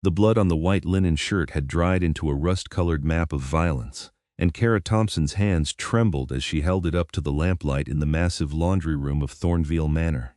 The blood on the white linen shirt had dried into a rust-colored map of violence, and Kara Thompson's hands trembled as she held it up to the lamplight in the massive laundry room of Thornveil Manor.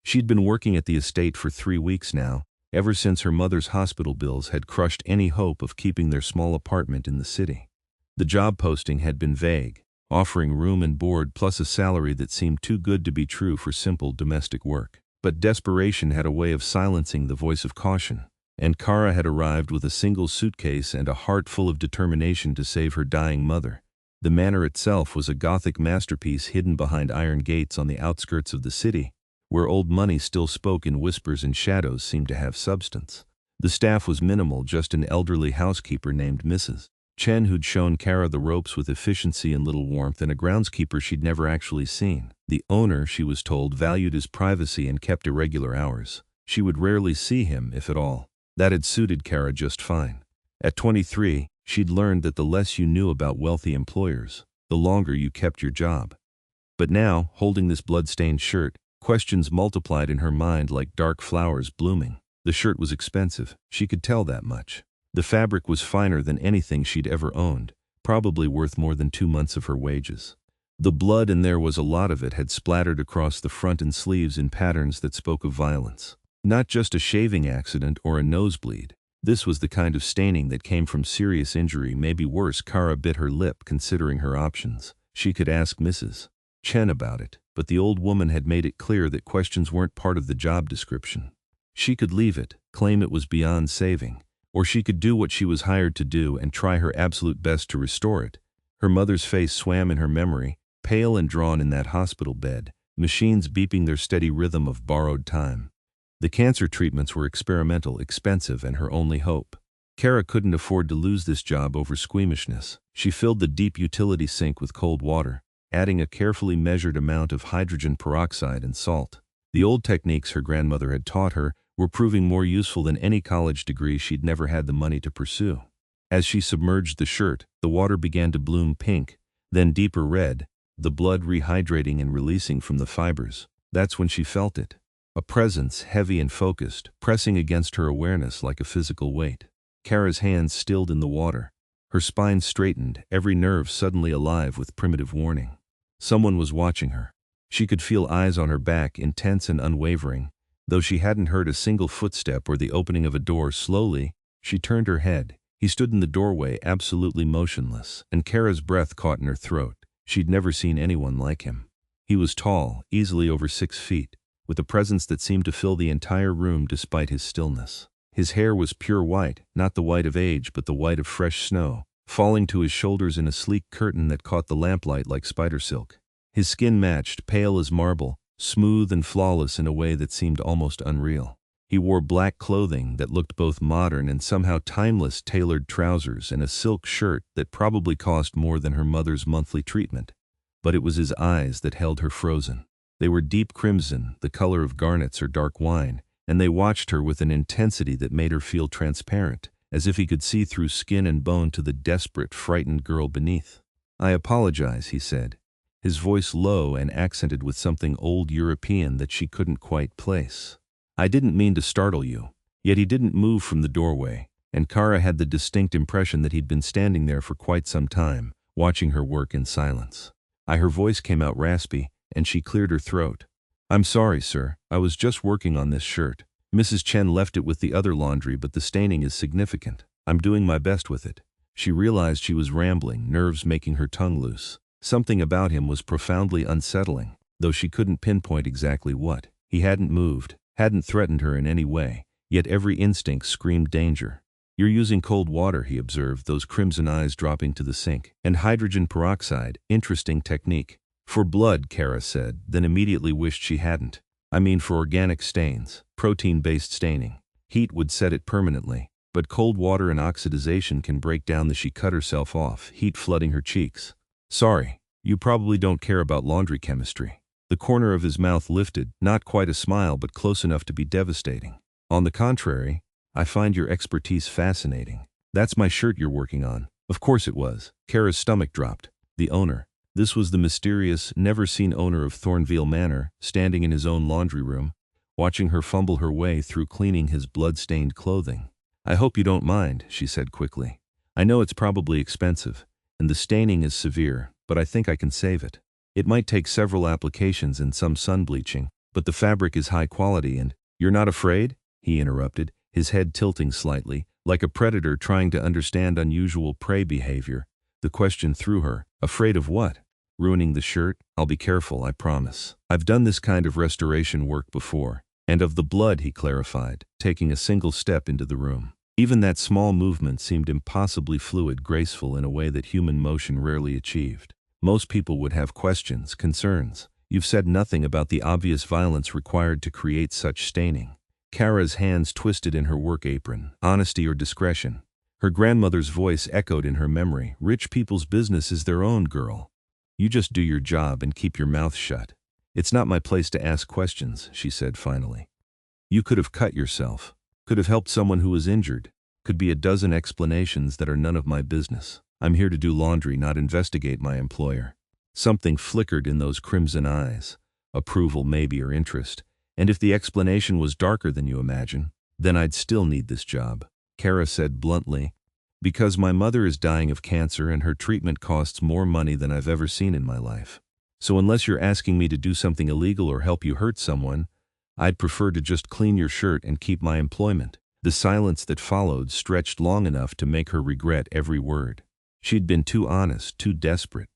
She'd been working at the estate for 3 weeks now, ever since her mother's hospital bills had crushed any hope of keeping their small apartment in the city. The job posting had been vague, offering room and board plus a salary that seemed too good to be true for simple domestic work. But desperation had a way of silencing the voice of caution, and Kara had arrived with a single suitcase and a heart full of determination to save her dying mother. The manor itself was a Gothic masterpiece hidden behind iron gates on the outskirts of the city, where old money still spoke in whispers and shadows seemed to have substance. The staff was minimal, just an elderly housekeeper named Mrs. Chen who'd shown Kara the ropes with efficiency and little warmth, and a groundskeeper she'd never actually seen. The owner, she was told, valued his privacy and kept irregular hours. She would rarely see him, if at all. That had suited Kara just fine. At 23, she'd learned that the less you knew about wealthy employers, the longer you kept your job. But now, holding this blood-stained shirt, questions multiplied in her mind like dark flowers blooming. The shirt was expensive, she could tell that much. The fabric was finer than anything she'd ever owned, probably worth more than 2 months of her wages. The blood, and there was a lot of it, had splattered across the front and sleeves in patterns that spoke of violence. Not just a shaving accident or a nosebleed. This was the kind of staining that came from serious injury, maybe worse. Kara bit her lip, considering her options. She could ask Mrs. Chen about it, but the old woman had made it clear that questions weren't part of the job description. She could leave it, claim it was beyond saving, or she could do what she was hired to do and try her absolute best to restore it. Her mother's face swam in her memory, pale and drawn in that hospital bed, machines beeping their steady rhythm of borrowed time. The cancer treatments were experimental, expensive, and her only hope. Kara couldn't afford to lose this job over squeamishness. She filled the deep utility sink with cold water, adding a carefully measured amount of hydrogen peroxide and salt. The old techniques her grandmother had taught her were proving more useful than any college degree she'd never had the money to pursue. As she submerged the shirt, the water began to bloom pink, then deeper red, the blood rehydrating and releasing from the fibers. That's when she felt it. A presence, heavy and focused, pressing against her awareness like a physical weight. Kara's hands stilled in the water. Her spine straightened, every nerve suddenly alive with primitive warning. Someone was watching her. She could feel eyes on her back, intense and unwavering. Though she hadn't heard a single footstep or the opening of a door. Slowly, she turned her head. He stood in the doorway, absolutely motionless, and Kara's breath caught in her throat. She'd never seen anyone like him. He was tall, easily over 6 feet, with a presence that seemed to fill the entire room despite his stillness. His hair was pure white, not the white of age but the white of fresh snow, falling to his shoulders in a sleek curtain that caught the lamplight like spider silk. His skin matched, pale as marble, smooth and flawless in a way that seemed almost unreal. He wore black clothing that looked both modern and somehow timeless, tailored trousers and a silk shirt that probably cost more than her mother's monthly treatment. But it was his eyes that held her frozen. They were deep crimson, the color of garnets or dark wine, and they watched her with an intensity that made her feel transparent, as if he could see through skin and bone to the desperate, frightened girl beneath. "I apologize," he said, his voice low and accented with something old European that she couldn't quite place. "I didn't mean to startle you." Yet he didn't move from the doorway, and Kara had the distinct impression that he'd been standing there for quite some time, watching her work in silence. Her voice came out raspy, and she cleared her throat. "I'm sorry, sir. I was just working on this shirt. Mrs. Chen left it with the other laundry, but the staining is significant. I'm doing my best with it." She realized she was rambling, nerves making her tongue loose. Something about him was profoundly unsettling, though she couldn't pinpoint exactly what. He hadn't moved, hadn't threatened her in any way, yet every instinct screamed danger. "You're using cold water," he observed, those crimson eyes dropping to the sink. "And hydrogen peroxide, interesting technique." "For blood," Kara said, then immediately wished she hadn't. "I mean for organic stains, protein-based staining. Heat would set it permanently, but cold water and oxidization can break down the..." She cut herself off, heat flooding her cheeks. "Sorry, you probably don't care about laundry chemistry." The corner of his mouth lifted, not quite a smile but close enough to be devastating. "On the contrary, I find your expertise fascinating." "That's my shirt you're working on." Of course it was. Kara's stomach dropped. The owner. This was the mysterious, never-seen owner of Thornveil Manor, standing in his own laundry room, watching her fumble her way through cleaning his blood-stained clothing. I hope you don't mind, she said quickly. I know it's probably expensive, and the staining is severe, but I think I can save it. It might take several applications and some sun bleaching, but the fabric is high quality and— You're not afraid? He interrupted, his head tilting slightly, like a predator trying to understand unusual prey behavior. The question threw her. Afraid of what? Ruining the shirt? I'll be careful, I promise. I've done this kind of restoration work before. And of the blood, he clarified, taking a single step into the room. Even that small movement seemed impossibly fluid, graceful in a way that human motion rarely achieved. Most people would have questions, concerns. You've said nothing about the obvious violence required to create such staining. Kara's hands twisted in her work apron. Honesty or discretion? Her grandmother's voice echoed in her memory. Rich people's business is their own, girl. You just do your job and keep your mouth shut. It's not my place to ask questions, she said finally. You could have cut yourself. Could have helped someone who was injured. Could be a dozen explanations that are none of my business. I'm here to do laundry, not investigate my employer. Something flickered in those crimson eyes. Approval maybe, or interest. And if the explanation was darker than you imagine, then I'd still need this job. Kara said bluntly, because my mother is dying of cancer and her treatment costs more money than I've ever seen in my life. So unless you're asking me to do something illegal or help you hurt someone, I'd prefer to just clean your shirt and keep my employment. The silence that followed stretched long enough to make her regret every word. She'd been too honest, too desperate.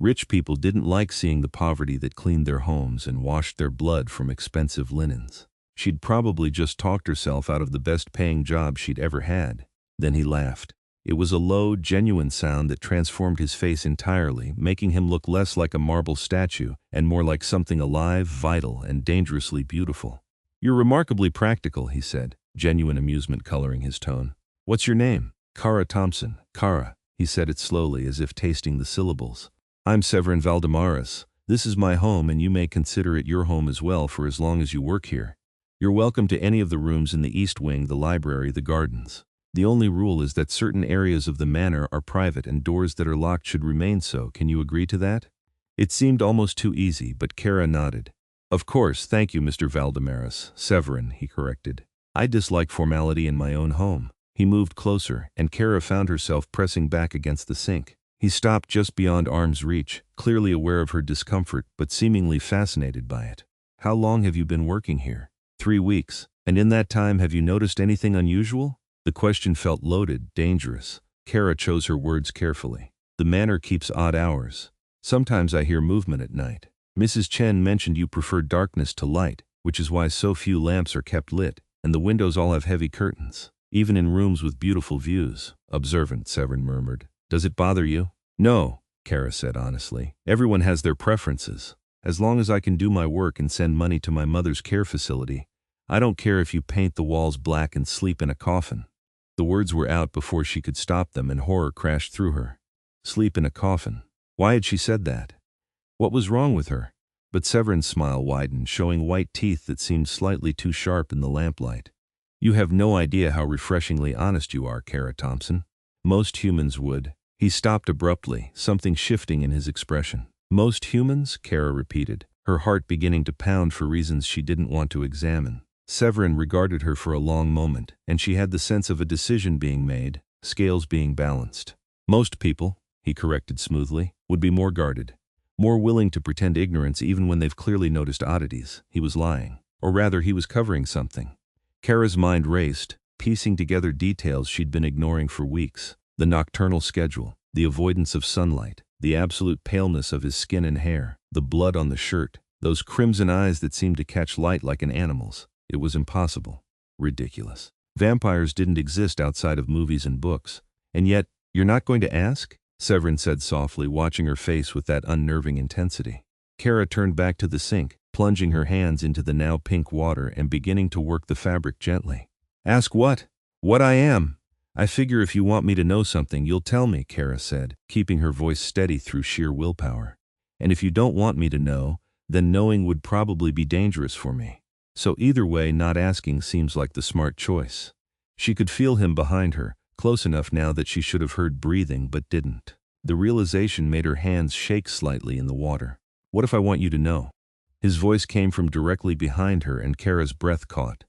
Rich people didn't like seeing the poverty that cleaned their homes and washed their blood from expensive linens. She'd probably just talked herself out of the best-paying job she'd ever had. Then he laughed. It was a low, genuine sound that transformed his face entirely, making him look less like a marble statue and more like something alive, vital, and dangerously beautiful. You're remarkably practical, he said, genuine amusement coloring his tone. What's your name? Kara Thompson. Kara. He said it slowly, as if tasting the syllables. I'm Severin Valdemaris. This is my home, and you may consider it your home as well for as long as you work here. You're welcome to any of the rooms in the East Wing, the library, the gardens. The only rule is that certain areas of the manor are private and doors that are locked should remain so. Can you agree to that? It seemed almost too easy, but Kara nodded. Of course, thank you, Mr. Valdemaris. Severin, he corrected. I dislike formality in my own home. He moved closer, and Kara found herself pressing back against the sink. He stopped just beyond arm's reach, clearly aware of her discomfort but seemingly fascinated by it. How long have you been working here? 3 weeks. And in that time, have you noticed anything unusual? The question felt loaded, dangerous. Kara chose her words carefully. The manor keeps odd hours. Sometimes I hear movement at night. Mrs. Chen mentioned you prefer darkness to light, which is why so few lamps are kept lit, and the windows all have heavy curtains, even in rooms with beautiful views. Observant, Severin murmured. Does it bother you? No, Kara said honestly. Everyone has their preferences. As long as I can do my work and send money to my mother's care facility, I don't care if you paint the walls black and sleep in a coffin. The words were out before she could stop them, and horror crashed through her. Sleep in a coffin. Why had she said that? What was wrong with her? But Severin's smile widened, showing white teeth that seemed slightly too sharp in the lamplight. You have no idea how refreshingly honest you are, Kara Thompson. Most humans would. He stopped abruptly, something shifting in his expression. Most humans? Kara repeated, her heart beginning to pound for reasons she didn't want to examine. Severin regarded her for a long moment, and she had the sense of a decision being made, scales being balanced. Most people, he corrected smoothly, would be more guarded, more willing to pretend ignorance even when they've clearly noticed oddities. He was lying. Or rather, he was covering something. Kara's mind raced, piecing together details she'd been ignoring for weeks. The nocturnal schedule, the avoidance of sunlight, the absolute paleness of his skin and hair, the blood on the shirt, those crimson eyes that seemed to catch light like an animal's. It was impossible. Ridiculous. Vampires didn't exist outside of movies and books. And yet, you're not going to ask? Severin said softly, watching her face with that unnerving intensity. Kara turned back to the sink, plunging her hands into the now pink water and beginning to work the fabric gently. Ask what? What I am. I figure if you want me to know something, you'll tell me, Kara said, keeping her voice steady through sheer willpower. And if you don't want me to know, then knowing would probably be dangerous for me. So either way, not asking seems like the smart choice. She could feel him behind her, close enough now that she should have heard breathing but didn't. The realization made her hands shake slightly in the water. What if I want you to know? His voice came from directly behind her, and Kara's breath caught.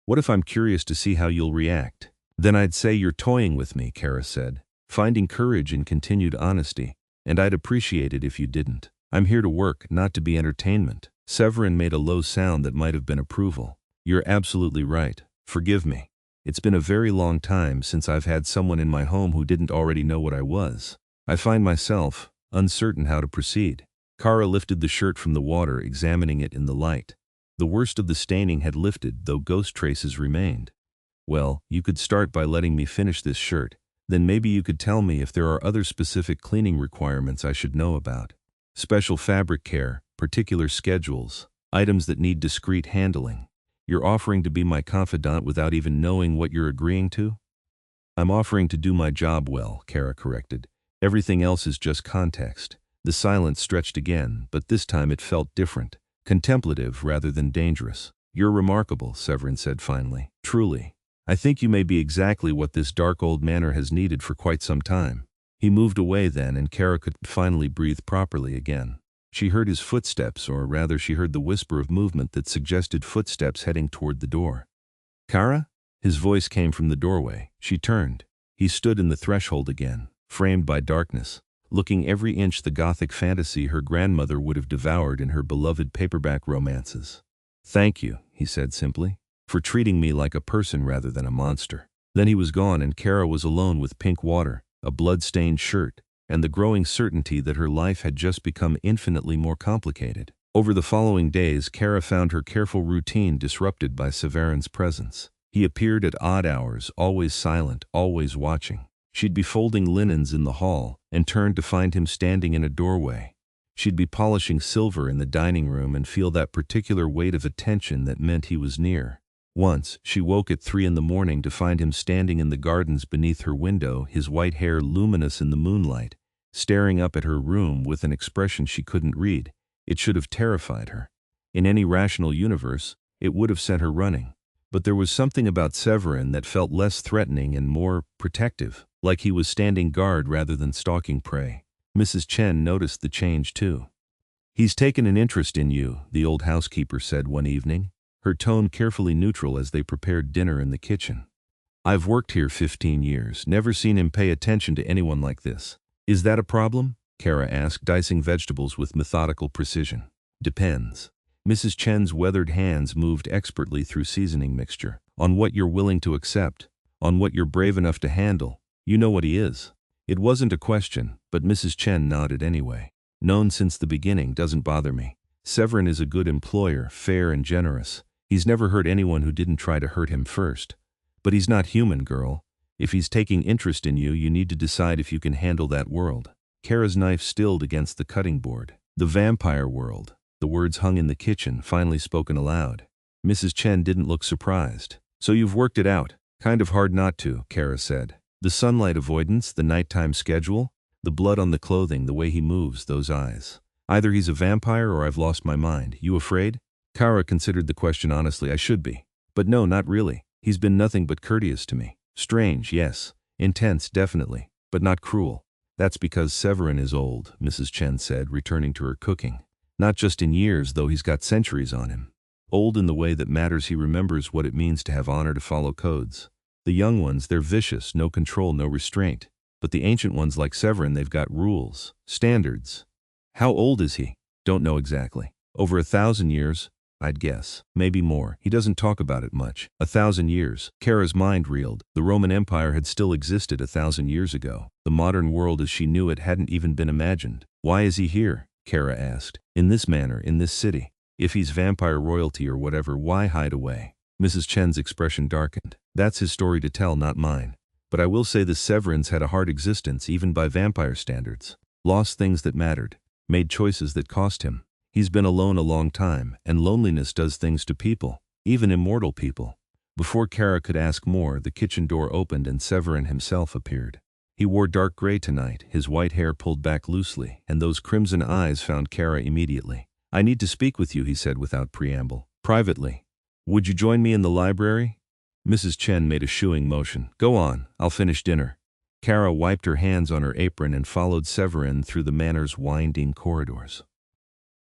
What if I'm curious to see how you'll react? Then I'd say you're toying with me, Kara said, finding courage in continued honesty, and I'd appreciate it if you didn't. I'm here to work, not to be entertainment. Severin made a low sound that might have been approval. You're absolutely right. Forgive me. It's been a very long time since I've had someone in my home who didn't already know what I was. I find myself uncertain how to proceed. Kara lifted the shirt from the water, examining it in the light. The worst of the staining had lifted, though ghost traces remained. Well, you could start by letting me finish this shirt. Then maybe you could tell me if there are other specific cleaning requirements I should know about. Special fabric care, particular schedules, items that need discreet handling. You're offering to be my confidant without even knowing what you're agreeing to? I'm offering to do my job well, Kara corrected. Everything else is just context. The silence stretched again, but this time it felt different, contemplative rather than dangerous. You're remarkable, Severin said finally. Truly. I think you may be exactly what this dark old manor has needed for quite some time. He moved away then, and Kara could finally breathe properly again. She heard his footsteps, or rather she heard the whisper of movement that suggested footsteps heading toward the door. Kara? His voice came from the doorway. She turned. He stood in the threshold again, framed by darkness, looking every inch the gothic fantasy her grandmother would have devoured in her beloved paperback romances. Thank you, he said simply, for treating me like a person rather than a monster. Then he was gone, and Kara was alone with pink water, a blood-stained shirt, and the growing certainty that her life had just become infinitely more complicated. Over the following days, Kara found her careful routine disrupted by Severin's presence. He appeared at odd hours, always silent, always watching. She'd be folding linens in the hall, and turned to find him standing in a doorway. She'd be polishing silver in the dining room and feel that particular weight of attention that meant he was near. Once, she woke at 3 in the morning to find him standing in the gardens beneath her window, his white hair luminous in the moonlight, staring up at her room with an expression she couldn't read. It should have terrified her. In any rational universe, it would have sent her running. But there was something about Severin that felt less threatening and more protective, like he was standing guard rather than stalking prey. Mrs. Chen noticed the change too. He's taken an interest in you, the old housekeeper said one evening, her tone carefully neutral as they prepared dinner in the kitchen. I've worked here 15 years, never seen him pay attention to anyone like this. Is that a problem? Kara asked, dicing vegetables with methodical precision. Depends. Mrs. Chen's weathered hands moved expertly through seasoning mixture. On what you're willing to accept, on what you're brave enough to handle. You know what he is. It wasn't a question, but Mrs. Chen nodded anyway. Known since the beginning, doesn't bother me. Severin is a good employer, fair and generous. He's never hurt anyone who didn't try to hurt him first. But he's not human, girl. If he's taking interest in you, you need to decide if you can handle that world. Kara's knife stilled against the cutting board. The vampire world. The words hung in the kitchen, finally spoken aloud. Mrs. Chen didn't look surprised. So you've worked it out. Kind of hard not to, Kara said. The sunlight avoidance, the nighttime schedule, the blood on the clothing, the way he moves, those eyes. Either he's a vampire or I've lost my mind. You afraid? Kara considered the question honestly. I should be. But no, not really. He's been nothing but courteous to me. Strange, yes. Intense, definitely. But not cruel. That's because Severin is old, Mrs. Chen said, returning to her cooking. Not just in years, though he's got centuries on him. Old in the way that matters. He remembers what it means to have honor, to follow codes. The young ones, they're vicious, no control, no restraint. But the ancient ones like Severin, they've got rules, standards. How old is he? Don't know exactly. Over 1,000 years, I'd guess. Maybe more. He doesn't talk about it much. 1,000 years. Kara's mind reeled. The Roman Empire had still existed 1,000 years ago. The modern world as she knew it hadn't even been imagined. Why is he here? Kara asked. In this manor, in this city. If he's vampire royalty or whatever, why hide away? Mrs. Chen's expression darkened. That's his story to tell, not mine. But I will say the Severins had a hard existence, even by vampire standards. Lost things that mattered. Made choices that cost him. He's been alone a long time, and loneliness does things to people, even immortal people. Before Kara could ask more, the kitchen door opened and Severin himself appeared. He wore dark gray tonight, his white hair pulled back loosely, and those crimson eyes found Kara immediately. I need to speak with you, he said without preamble. Privately. Would you join me in the library? Mrs. Chen made a shooing motion. Go on, I'll finish dinner. Kara wiped her hands on her apron and followed Severin through the manor's winding corridors.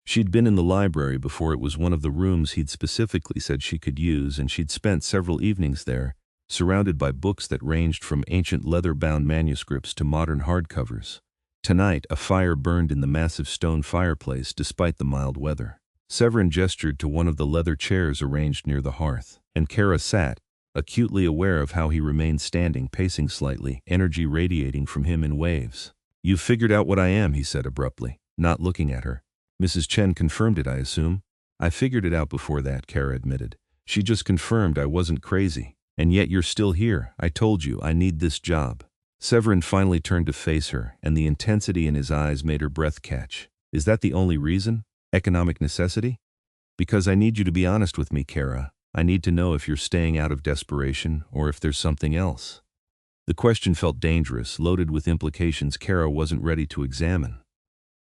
She'd been in the library before. It was one of the rooms he'd specifically said she could use, and she'd spent several evenings there, surrounded by books that ranged from ancient leather-bound manuscripts to modern hardcovers. Tonight, a fire burned in the massive stone fireplace despite the mild weather. Severin gestured to one of the leather chairs arranged near the hearth, and Kara sat, acutely aware of how he remained standing, pacing slightly, energy radiating from him in waves. "You've figured out what I am," he said abruptly, not looking at her. "Mrs. Chen confirmed it, I assume?" "I figured it out before that," Kara admitted. "She just confirmed I wasn't crazy. And yet you're still here. I told you, I need this job." Severin finally turned to face her, and the intensity in his eyes made her breath catch. "Is that the only reason? Economic necessity?" "Because I need you to be honest with me, Kara. I need to know if you're staying out of desperation or if there's something else." The question felt dangerous, loaded with implications Kara wasn't ready to examine.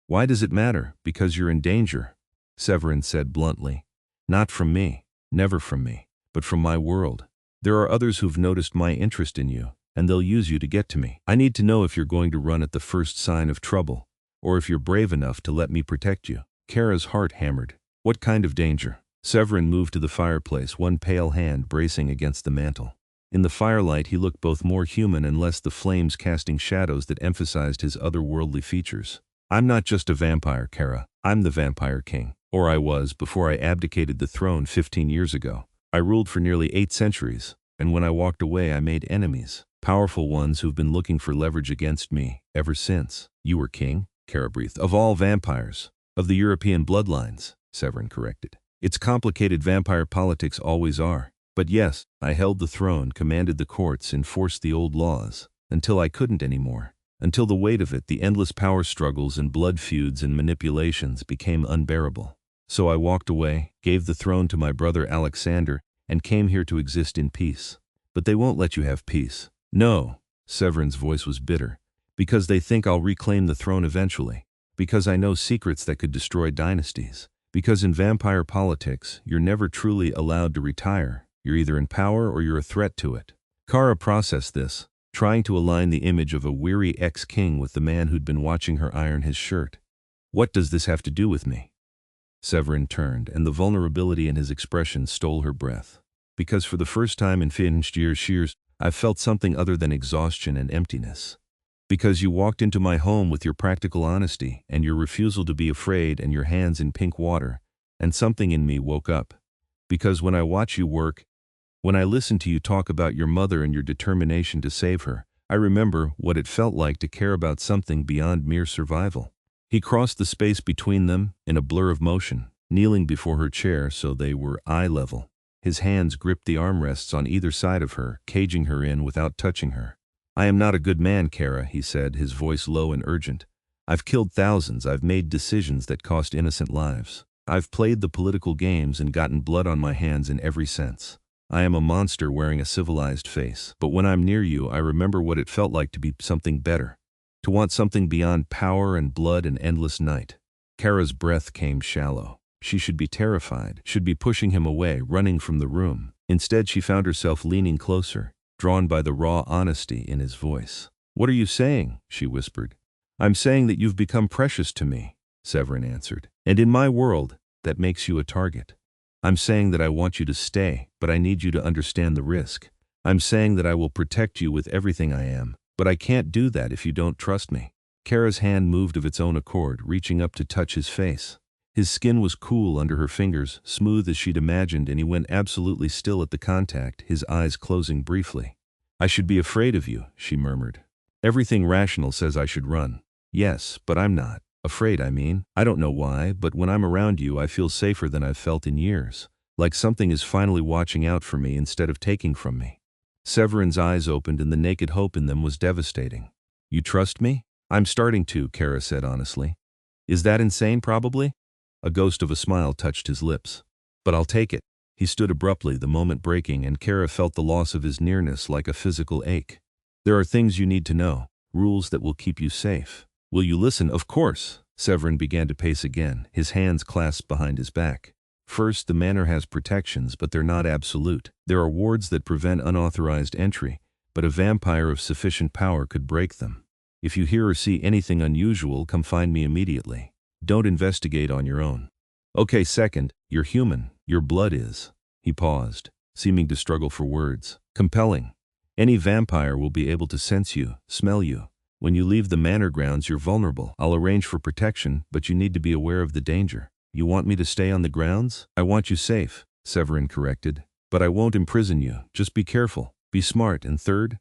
"Why does it matter? Because you're in danger," Severin said bluntly. "Not from me, never from me, but from my world. There are others who've noticed my interest in you, and they'll use you to get to me. I need to know if you're going to run at the first sign of trouble, or if you're brave enough to let me protect you." Kara's heart hammered. "What kind of danger?" Severin moved to the fireplace, one pale hand bracing against the mantel. In the firelight he looked both more human and less the flames casting shadows that emphasized his otherworldly features. "I'm not just a vampire, Kara. I'm the Vampire King. Or I was before I abdicated the throne 15 years ago. I ruled for nearly 8 centuries, and when I walked away I made enemies. Powerful ones who've been looking for leverage against me ever since." "You were king?" Kara breathed. "Of all vampires. Of the European bloodlines," Severin corrected. "It's complicated, vampire politics always are. But yes, I held the throne, commanded the courts, enforced the old laws, until I couldn't anymore. Until the weight of it, the endless power struggles and blood feuds and manipulations became unbearable. So I walked away, gave the throne to my brother Alexander, and came here to exist in peace. But they won't let you have peace." "No," Severin's voice was bitter. "Because they think I'll reclaim the throne eventually. Because I know secrets that could destroy dynasties. Because in vampire politics, you're never truly allowed to retire. You're either in power or you're a threat to it." Kara processed this, trying to align the image of a weary ex-king with the man who'd been watching her iron his shirt. "What does this have to do with me?" Severin turned, and the vulnerability in his expression stole her breath. "Because for the first time in 15 years, I've felt something other than exhaustion and emptiness. Because you walked into my home with your practical honesty and your refusal to be afraid and your hands in pink water, and something in me woke up. Because when I watch you work, when I listen to you talk about your mother and your determination to save her, I remember what it felt like to care about something beyond mere survival." He crossed the space between them in a blur of motion, kneeling before her chair so they were eye level. His hands gripped the armrests on either side of her, caging her in without touching her. "I am not a good man, Kara," he said, his voice low and urgent. "I've killed thousands, I've made decisions that cost innocent lives. I've played the political games and gotten blood on my hands in every sense. I am a monster wearing a civilized face. But when I'm near you, I remember what it felt like to be something better. To want something beyond power and blood and endless night." Kara's breath came shallow. She should be terrified, should be pushing him away, running from the room. Instead, she found herself leaning closer, drawn by the raw honesty in his voice. "What are you saying?" she whispered. "I'm saying that you've become precious to me," Severin answered. "And in my world, that makes you a target. I'm saying that I want you to stay, but I need you to understand the risk. I'm saying that I will protect you with everything I am, but I can't do that if you don't trust me." Kara's hand moved of its own accord, reaching up to touch his face. His skin was cool under her fingers, smooth as she'd imagined, and he went absolutely still at the contact, his eyes closing briefly. "I should be afraid of you," she murmured. "Everything rational says I should run." "Yes, but I'm not. Afraid, I mean. I don't know why, but when I'm around you I feel safer than I've felt in years. Like something is finally watching out for me instead of taking from me." Severin's eyes opened and the naked hope in them was devastating. "You trust me?" "I'm starting to," Kara said honestly. "Is that insane, probably?" A ghost of a smile touched his lips. "But I'll take it." He stood abruptly, the moment breaking, and Kara felt the loss of his nearness like a physical ache. "There are things you need to know, rules that will keep you safe. Will you listen?" "Of course." Severin began to pace again, his hands clasped behind his back. "First, the manor has protections, but they're not absolute. There are wards that prevent unauthorized entry, but a vampire of sufficient power could break them. If you hear or see anything unusual, come find me immediately. Don't investigate on your own. Okay, second, you're human. Your blood is." He paused, seeming to struggle for words. Compelling. Any vampire will be able to sense you, smell you. When you leave the manor grounds, you're vulnerable. I'll arrange for protection, but you need to be aware of the danger. You want me to stay on the grounds? I want you safe, Severin corrected. But I won't imprison you. Just be careful. Be smart. And third,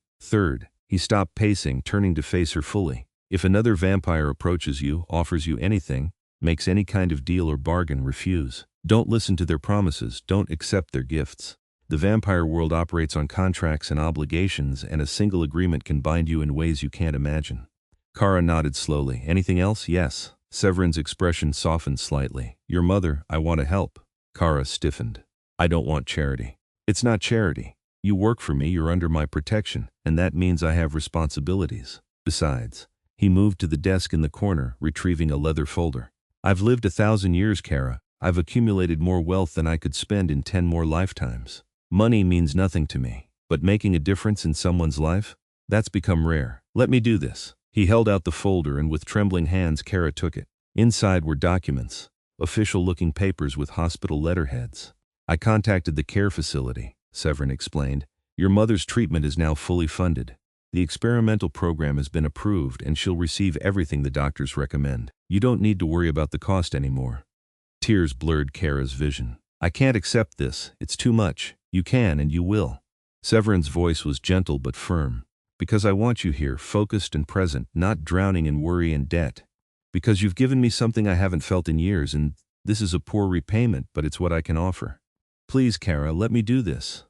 he stopped pacing, turning to face her fully. If another vampire approaches you, offers you anything, makes any kind of deal or bargain, refuse. Don't listen to their promises. Don't accept their gifts. The vampire world operates on contracts and obligations, and a single agreement can bind you in ways you can't imagine. Kara nodded slowly. Anything else? Yes. Severin's expression softened slightly. Your mother, I want to help. Kara stiffened. I don't want charity. It's not charity. You work for me, you're under my protection, and that means I have responsibilities. Besides, he moved to the desk in the corner, retrieving a leather folder. I've lived 1,000 years, Kara. I've accumulated more wealth than I could spend in 10 more lifetimes. Money means nothing to me, but making a difference in someone's life? That's become rare. Let me do this. He held out the folder, and with trembling hands Kara took it. Inside were documents, official-looking papers with hospital letterheads. I contacted the care facility, Severin explained. Your mother's treatment is now fully funded. The experimental program has been approved, and she'll receive everything the doctors recommend. You don't need to worry about the cost anymore. Tears blurred Kara's vision. I can't accept this. It's too much. You can and you will. Severin's voice was gentle but firm. Because I want you here, focused and present, not drowning in worry and debt. Because you've given me something I haven't felt in years, and this is a poor repayment, but it's what I can offer. Please, Kara, let me do this.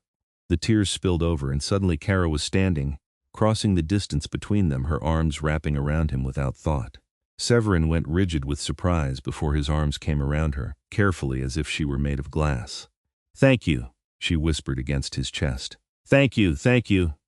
The tears spilled over, and suddenly Kara was standing, crossing the distance between them, her arms wrapping around him without thought. Severin went rigid with surprise before his arms came around her, carefully as if she were made of glass. Thank you, she whispered against his chest. Thank you,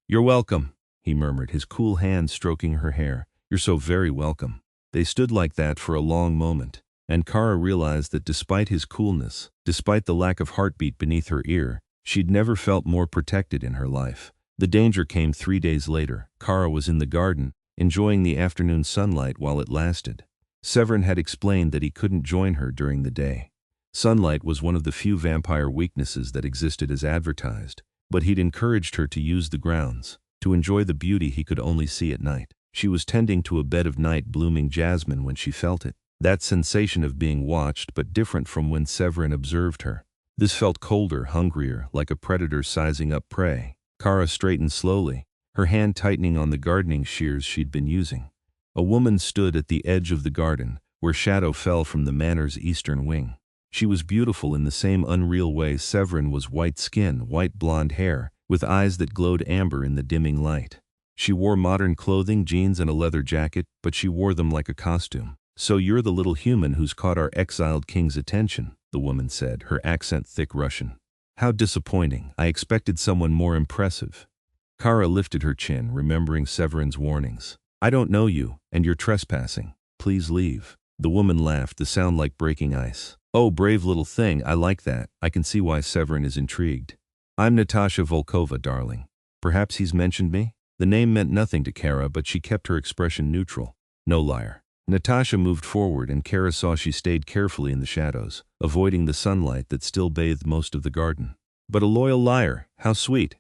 you're welcome, he murmured, his cool hand stroking her hair. You're so very welcome. They stood like that for a long moment, and Kara realized that despite his coolness, despite the lack of heartbeat beneath her ear, she'd never felt more protected in her life. The danger came 3 days later. Kara was in the garden, enjoying the afternoon sunlight while it lasted. Severin had explained that he couldn't join her during the day. Sunlight was one of the few vampire weaknesses that existed as advertised, but he'd encouraged her to use the grounds, to enjoy the beauty he could only see at night. She was tending to a bed of night-blooming jasmine when she felt it. That sensation of being watched, but different from when Severin observed her. This felt colder, hungrier, like a predator sizing up prey. Kara straightened slowly, her hand tightening on the gardening shears she'd been using. A woman stood at the edge of the garden, where shadow fell from the manor's eastern wing. She was beautiful in the same unreal way Severin was: white skin, white blonde hair, with eyes that glowed amber in the dimming light. She wore modern clothing, jeans and a leather jacket, but she wore them like a costume. So you're the little human who's caught our exiled king's attention, the woman said, her accent thick Russian. How disappointing. I expected someone more impressive. Kara lifted her chin, remembering Severin's warnings. I don't know you, and you're trespassing. Please leave. The woman laughed, the sound like breaking ice. Oh, brave little thing, I like that. I can see why Severin is intrigued. I'm Natasha Volkova, darling. Perhaps he's mentioned me? The name meant nothing to Kara, but she kept her expression neutral. No liar. Natasha moved forward, and Kara saw she stayed carefully in the shadows, avoiding the sunlight that still bathed most of the garden. But a loyal liar, how sweet.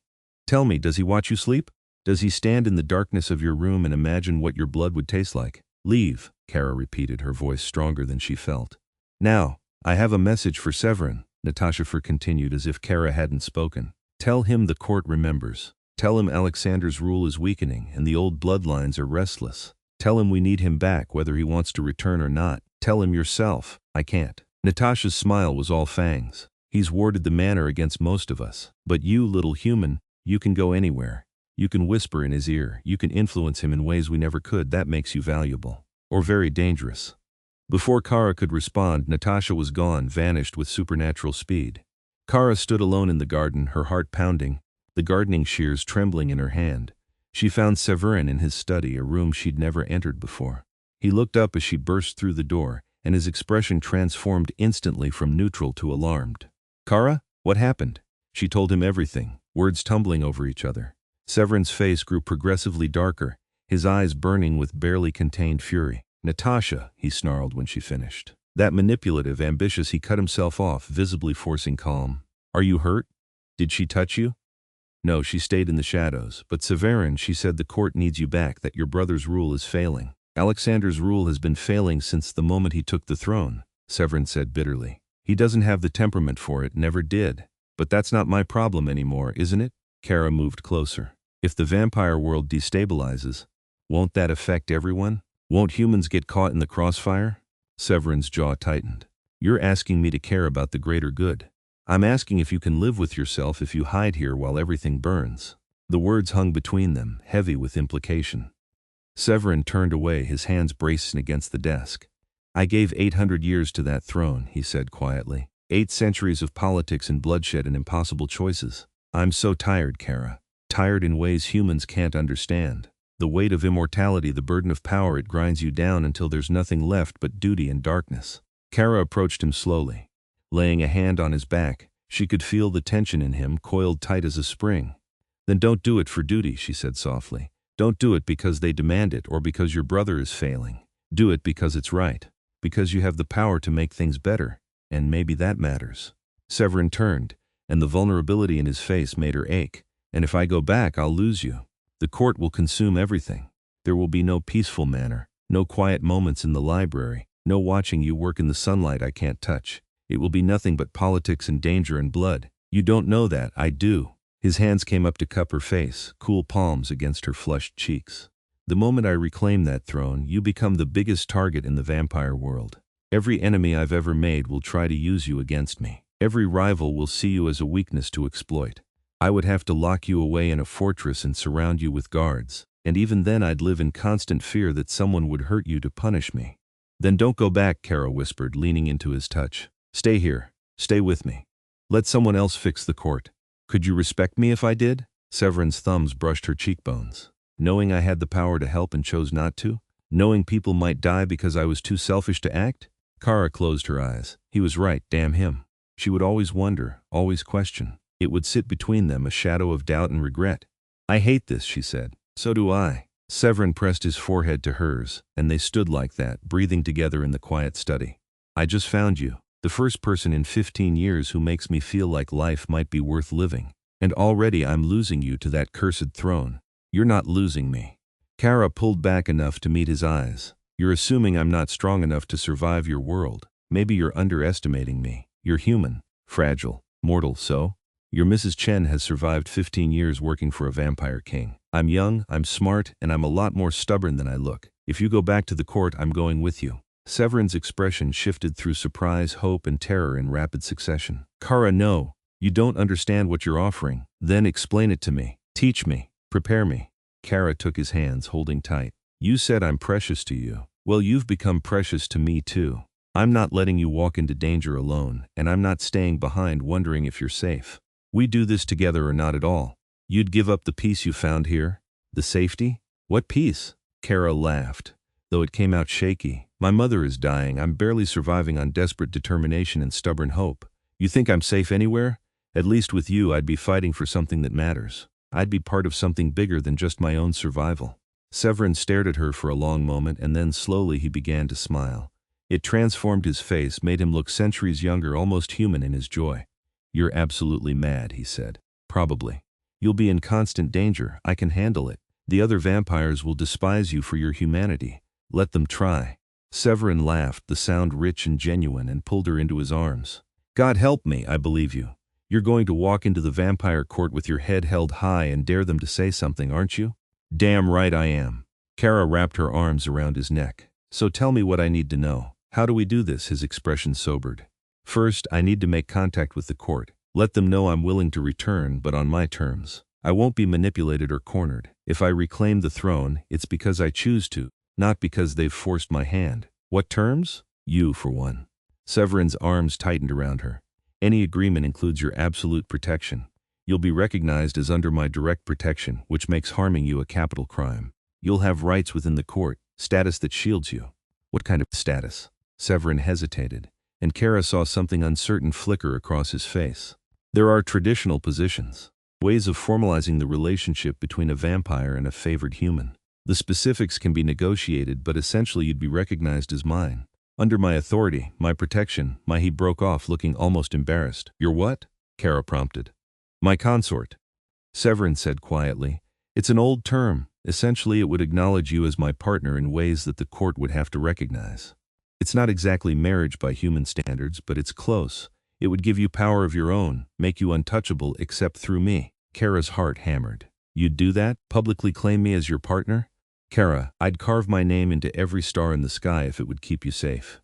Tell me, does he watch you sleep? Does he stand in the darkness of your room and imagine what your blood would taste like? Leave, Kara repeated, her voice stronger than she felt. Now, I have a message for Severin, Natasha continued as if Kara hadn't spoken. Tell him the court remembers. Tell him Alexander's rule is weakening and the old bloodlines are restless. Tell him we need him back whether he wants to return or not. Tell him yourself. I can't. Natasha's smile was all fangs. He's warded the manor against most of us. But you, little human, you can go anywhere. You can whisper in his ear. You can influence him in ways we never could. That makes you valuable. Or very dangerous. Before Kara could respond, Natasha was gone, vanished with supernatural speed. Kara stood alone in the garden, her heart pounding, the gardening shears trembling in her hand. She found Severin in his study, a room she'd never entered before. He looked up as she burst through the door, and his expression transformed instantly from neutral to alarmed. Kara, what happened? She told him everything, words tumbling over each other. Severin's face grew progressively darker, his eyes burning with barely contained fury. Natasha, he snarled when she finished. That manipulative, ambitious, he cut himself off, visibly forcing calm. Are you hurt? Did she touch you? No, she stayed in the shadows. But Severin, she said, the court needs you back, that your brother's rule is failing. Alexander's rule has been failing since the moment he took the throne, Severin said bitterly. He doesn't have the temperament for it, never did. But that's not my problem anymore, isn't it? Kara moved closer. If the vampire world destabilizes, won't that affect everyone? Won't humans get caught in the crossfire? Severin's jaw tightened. You're asking me to care about the greater good. I'm asking if you can live with yourself if you hide here while everything burns. The words hung between them, heavy with implication. Severin turned away, his hands bracing against the desk. I gave 800 years to that throne, he said quietly. 8 centuries of politics and bloodshed and impossible choices. I'm so tired, Kara. Tired in ways humans can't understand. The weight of immortality, the burden of power, it grinds you down until there's nothing left but duty and darkness. Kara approached him slowly. Laying a hand on his back, she could feel the tension in him, coiled tight as a spring. Then don't do it for duty, she said softly. Don't do it because they demand it or because your brother is failing. Do it because it's right. Because you have the power to make things better, and maybe that matters. Severin turned, and the vulnerability in his face made her ache. And if I go back, I'll lose you. The court will consume everything. There will be no peaceful manor, no quiet moments in the library, no watching you work in the sunlight I can't touch. It will be nothing but politics and danger and blood. You don't know that, I do. His hands came up to cup her face, cool palms against her flushed cheeks. The moment I reclaim that throne, you become the biggest target in the vampire world. Every enemy I've ever made will try to use you against me. Every rival will see you as a weakness to exploit. I would have to lock you away in a fortress and surround you with guards, and even then I'd live in constant fear that someone would hurt you to punish me. Then don't go back, Kara whispered, leaning into his touch. Stay here. Stay with me. Let someone else fix the court. Could you respect me if I did? Severin's thumbs brushed her cheekbones. Knowing I had the power to help and chose not to? Knowing people might die because I was too selfish to act? Kara closed her eyes. He was right, damn him. She would always wonder, always question. It would sit between them, a shadow of doubt and regret. I hate this, she said. So do I. Severin pressed his forehead to hers, and they stood like that, breathing together in the quiet study. I just found you, the first person in 15 years who makes me feel like life might be worth living. And already I'm losing you to that cursed throne. You're not losing me. Kara pulled back enough to meet his eyes. You're assuming I'm not strong enough to survive your world. Maybe you're underestimating me. You're human, fragile, mortal, so? Your Mrs. Chen has survived 15 years working for a vampire king. I'm young, I'm smart, and I'm a lot more stubborn than I look. If you go back to the court, I'm going with you. Severin's expression shifted through surprise, hope, and terror in rapid succession. Kara, no. You don't understand what you're offering. Then explain it to me. Teach me. Prepare me. Kara took his hands, holding tight. You said I'm precious to you. Well, you've become precious to me too. I'm not letting you walk into danger alone, and I'm not staying behind wondering if you're safe. We do this together or not at all. You'd give up the peace you found here? The safety? What peace? Kara laughed, though it came out shaky. My mother is dying. I'm barely surviving on desperate determination and stubborn hope. You think I'm safe anywhere? At least with you, I'd be fighting for something that matters. I'd be part of something bigger than just my own survival. Severin stared at her for a long moment, and then slowly he began to smile. It transformed his face, made him look centuries younger, almost human in his joy. You're absolutely mad, he said. Probably. You'll be in constant danger. I can handle it. The other vampires will despise you for your humanity. Let them try. Severin laughed, the sound rich and genuine, and pulled her into his arms. God help me, I believe you. You're going to walk into the vampire court with your head held high and dare them to say something, aren't you? Damn right I am. Kara wrapped her arms around his neck. So tell me what I need to know. How do we do this? His expression sobered. First, I need to make contact with the court. Let them know I'm willing to return, but on my terms. I won't be manipulated or cornered. If I reclaim the throne, it's because I choose to, not because they've forced my hand. What terms? You, for one. Severin's arms tightened around her. Any agreement includes your absolute protection. You'll be recognized as under my direct protection, which makes harming you a capital crime. You'll have rights within the court, status that shields you. What kind of status? Severin hesitated, and Kara saw something uncertain flicker across his face. There are traditional positions, ways of formalizing the relationship between a vampire and a favored human. The specifics can be negotiated, but essentially you'd be recognized as mine. Under my authority, my protection, he broke off, looking almost embarrassed. Your what? Kara prompted. My consort, Severin said quietly. It's an old term. Essentially, it would acknowledge you as my partner in ways that the court would have to recognize. It's not exactly marriage by human standards, but it's close. It would give you power of your own, make you untouchable except through me. Kara's heart hammered. You'd do that? Publicly claim me as your partner? Kara, I'd carve my name into every star in the sky if it would keep you safe.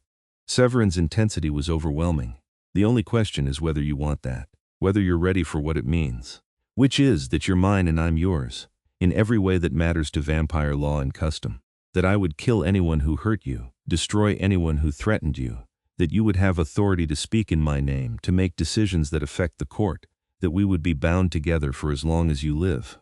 Severin's intensity was overwhelming. The only question is whether you want that, whether you're ready for what it means. Which is that you're mine and I'm yours, in every way that matters to vampire law and custom. That I would kill anyone who hurt you, destroy anyone who threatened you, that you would have authority to speak in my name, to make decisions that affect the court, that we would be bound together for as long as you live.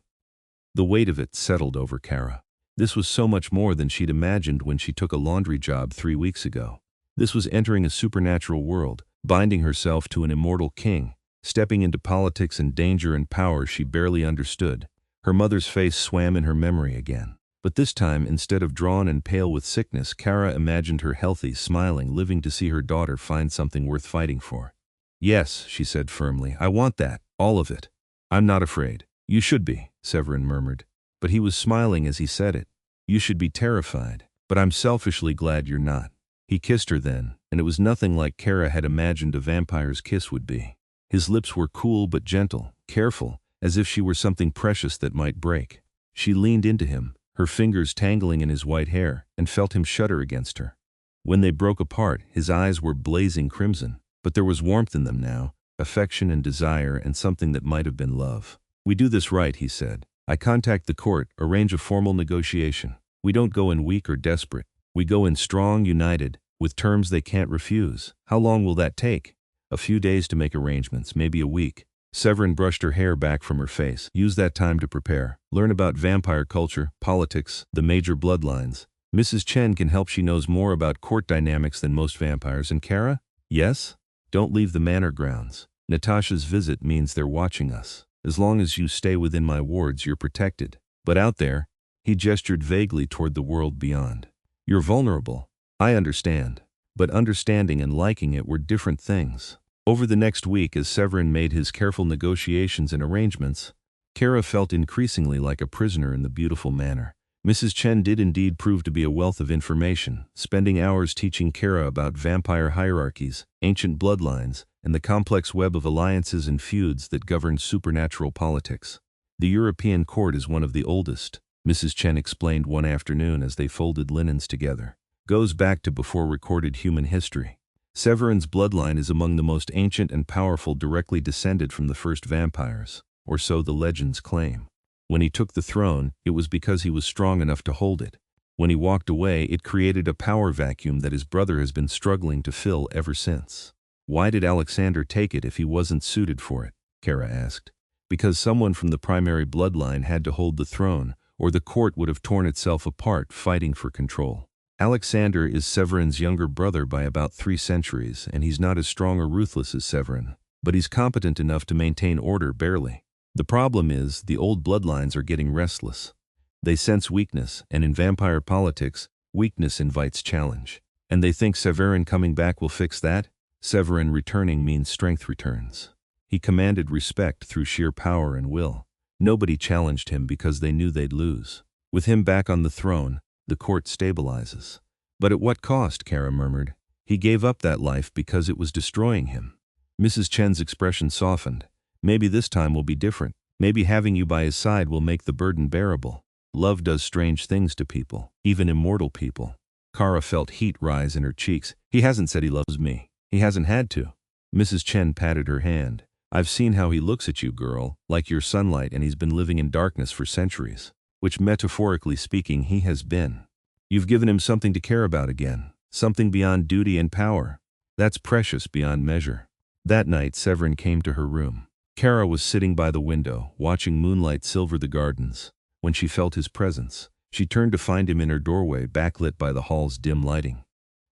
The weight of it settled over Kara. This was so much more than she'd imagined when she took a laundry job 3 weeks ago. This was entering a supernatural world, binding herself to an immortal king, stepping into politics and danger and power she barely understood. Her mother's face swam in her memory again. But this time, instead of drawn and pale with sickness, Kara imagined her healthy, smiling, living to see her daughter find something worth fighting for. Yes, she said firmly, I want that, all of it. I'm not afraid. You should be, Severin murmured. But he was smiling as he said it. You should be terrified, but I'm selfishly glad you're not. He kissed her then, and it was nothing like Kara had imagined a vampire's kiss would be. His lips were cool but gentle, careful, as if she were something precious that might break. She leaned into him, her fingers tangling in his white hair, and felt him shudder against her. When they broke apart, his eyes were blazing crimson, but there was warmth in them now, affection and desire and something that might have been love. We do this right, he said. I contact the court, arrange a formal negotiation. We don't go in weak or desperate. We go in strong, united, with terms they can't refuse. How long will that take? A few days to make arrangements, maybe a week. Severin brushed her hair back from her face. Use that time to prepare. Learn about vampire culture, politics, the major bloodlines. Mrs. Chen can help. She knows more about court dynamics than most vampires. And Kara? Yes? Don't leave the manor grounds. Natasha's visit means they're watching us. As long as you stay within my wards, you're protected. But out there, he gestured vaguely toward the world beyond. You're vulnerable. I understand. But understanding and liking it were different things. Over the next week, as Severin made his careful negotiations and arrangements, Kara felt increasingly like a prisoner in the beautiful manor. Mrs. Chen did indeed prove to be a wealth of information, spending hours teaching Kara about vampire hierarchies, ancient bloodlines, and the complex web of alliances and feuds that govern supernatural politics. The European court is one of the oldest, Mrs. Chen explained one afternoon as they folded linens together. Goes back to before recorded human history. Severin's bloodline is among the most ancient and powerful, directly descended from the first vampires, or so the legends claim. When he took the throne, it was because he was strong enough to hold it. When he walked away, it created a power vacuum that his brother has been struggling to fill ever since. Why did Alexander take it if he wasn't suited for it? Kara asked. Because someone from the primary bloodline had to hold the throne, or the court would have torn itself apart fighting for control. Alexander is Severin's younger brother by about 3 centuries, and he's not as strong or ruthless as Severin, but he's competent enough to maintain order barely. The problem is, the old bloodlines are getting restless. They sense weakness, and in vampire politics, weakness invites challenge. And they think Severin coming back will fix that? Severin returning means strength returns. He commanded respect through sheer power and will. Nobody challenged him because they knew they'd lose. With him back on the throne, the court stabilizes. But at what cost? Kara murmured. He gave up that life because it was destroying him. Mrs. Chen's expression softened. Maybe this time will be different. Maybe having you by his side will make the burden bearable. Love does strange things to people, even immortal people. Kara felt heat rise in her cheeks. He hasn't said he loves me. He hasn't had to. Mrs. Chen patted her hand. I've seen how he looks at you, girl, like your sunlight, and he's been living in darkness for centuries. Which, metaphorically speaking, he has been. You've given him something to care about again, something beyond duty and power. That's precious beyond measure. That night, Severin came to her room. Kara was sitting by the window, watching moonlight silver the gardens. When she felt his presence, she turned to find him in her doorway, backlit by the hall's dim lighting.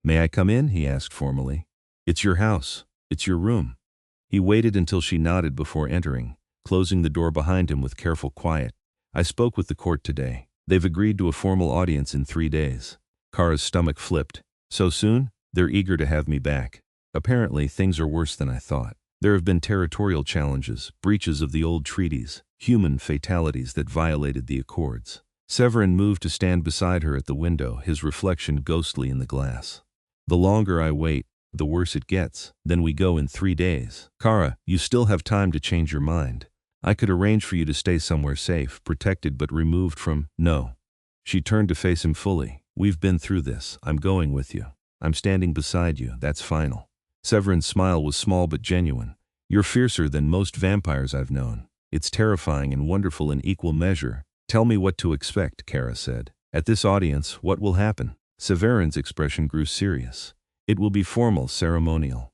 May I come in? He asked formally. It's your house. It's your room. He waited until she nodded before entering, closing the door behind him with careful quiet. I spoke with the court today. They've agreed to a formal audience in 3 days. Kara's stomach flipped. So soon? They're eager to have me back. Apparently, things are worse than I thought. There have been territorial challenges, breaches of the old treaties, human fatalities that violated the accords. Severin moved to stand beside her at the window, his reflection ghostly in the glass. The longer I wait, the worse it gets. Then we go in 3 days. Kara, you still have time to change your mind. I could arrange for you to stay somewhere safe, protected but removed from— No. She turned to face him fully. We've been through this. I'm going with you. I'm standing beside you. That's final. Severin's smile was small but genuine. You're fiercer than most vampires I've known. It's terrifying and wonderful in equal measure. Tell me what to expect, Kara said. At this audience, what will happen? Severin's expression grew serious. It will be formal, ceremonial.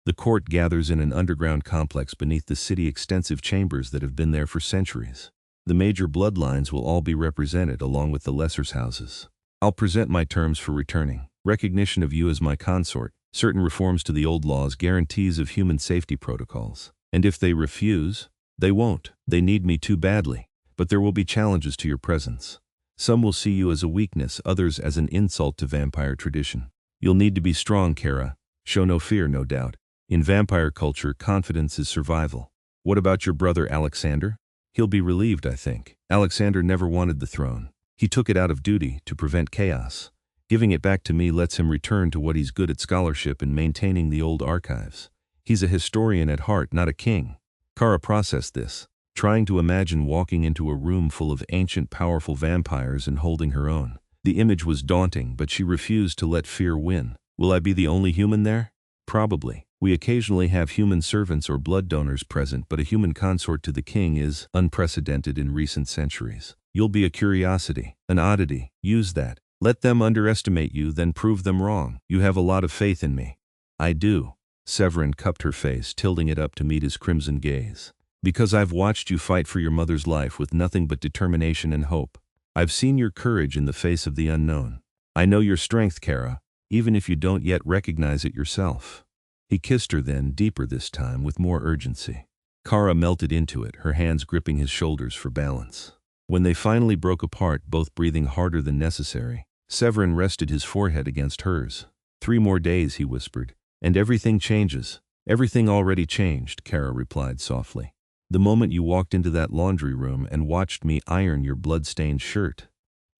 The court gathers in an underground complex beneath the city, extensive chambers that have been there for centuries. The major bloodlines will all be represented along with the lessers' houses. I'll present my terms for returning. Recognition of you as my consort, certain reforms to the old laws, guarantees of human safety protocols. And if they refuse, they won't. They need me too badly. But there will be challenges to your presence. Some will see you as a weakness, others as an insult to vampire tradition. You'll need to be strong, Kara. Show no fear, no doubt. In vampire culture, confidence is survival. What about your brother Alexander? He'll be relieved, I think. Alexander never wanted the throne. He took it out of duty to prevent chaos. Giving it back to me lets him return to what he's good at: scholarship and maintaining the old archives. He's a historian at heart, not a king. Kara processed this, trying to imagine walking into a room full of ancient, powerful vampires and holding her own. The image was daunting, but she refused to let fear win. Will I be the only human there? Probably. We occasionally have human servants or blood donors present, but a human consort to the king is unprecedented in recent centuries. You'll be a curiosity, an oddity. Use that. Let them underestimate you, then prove them wrong. You have a lot of faith in me. I do. Severin cupped her face, tilting it up to meet his crimson gaze. Because I've watched you fight for your mother's life with nothing but determination and hope. I've seen your courage in the face of the unknown. I know your strength, Kara, even if you don't yet recognize it yourself. He kissed her then, deeper this time, with more urgency. Kara melted into it, her hands gripping his shoulders for balance. When they finally broke apart, both breathing harder than necessary, Severin rested his forehead against hers. 3 more days, he whispered, and everything changes. Everything already changed, Kara replied softly. The moment you walked into that laundry room and watched me iron your blood-stained shirt.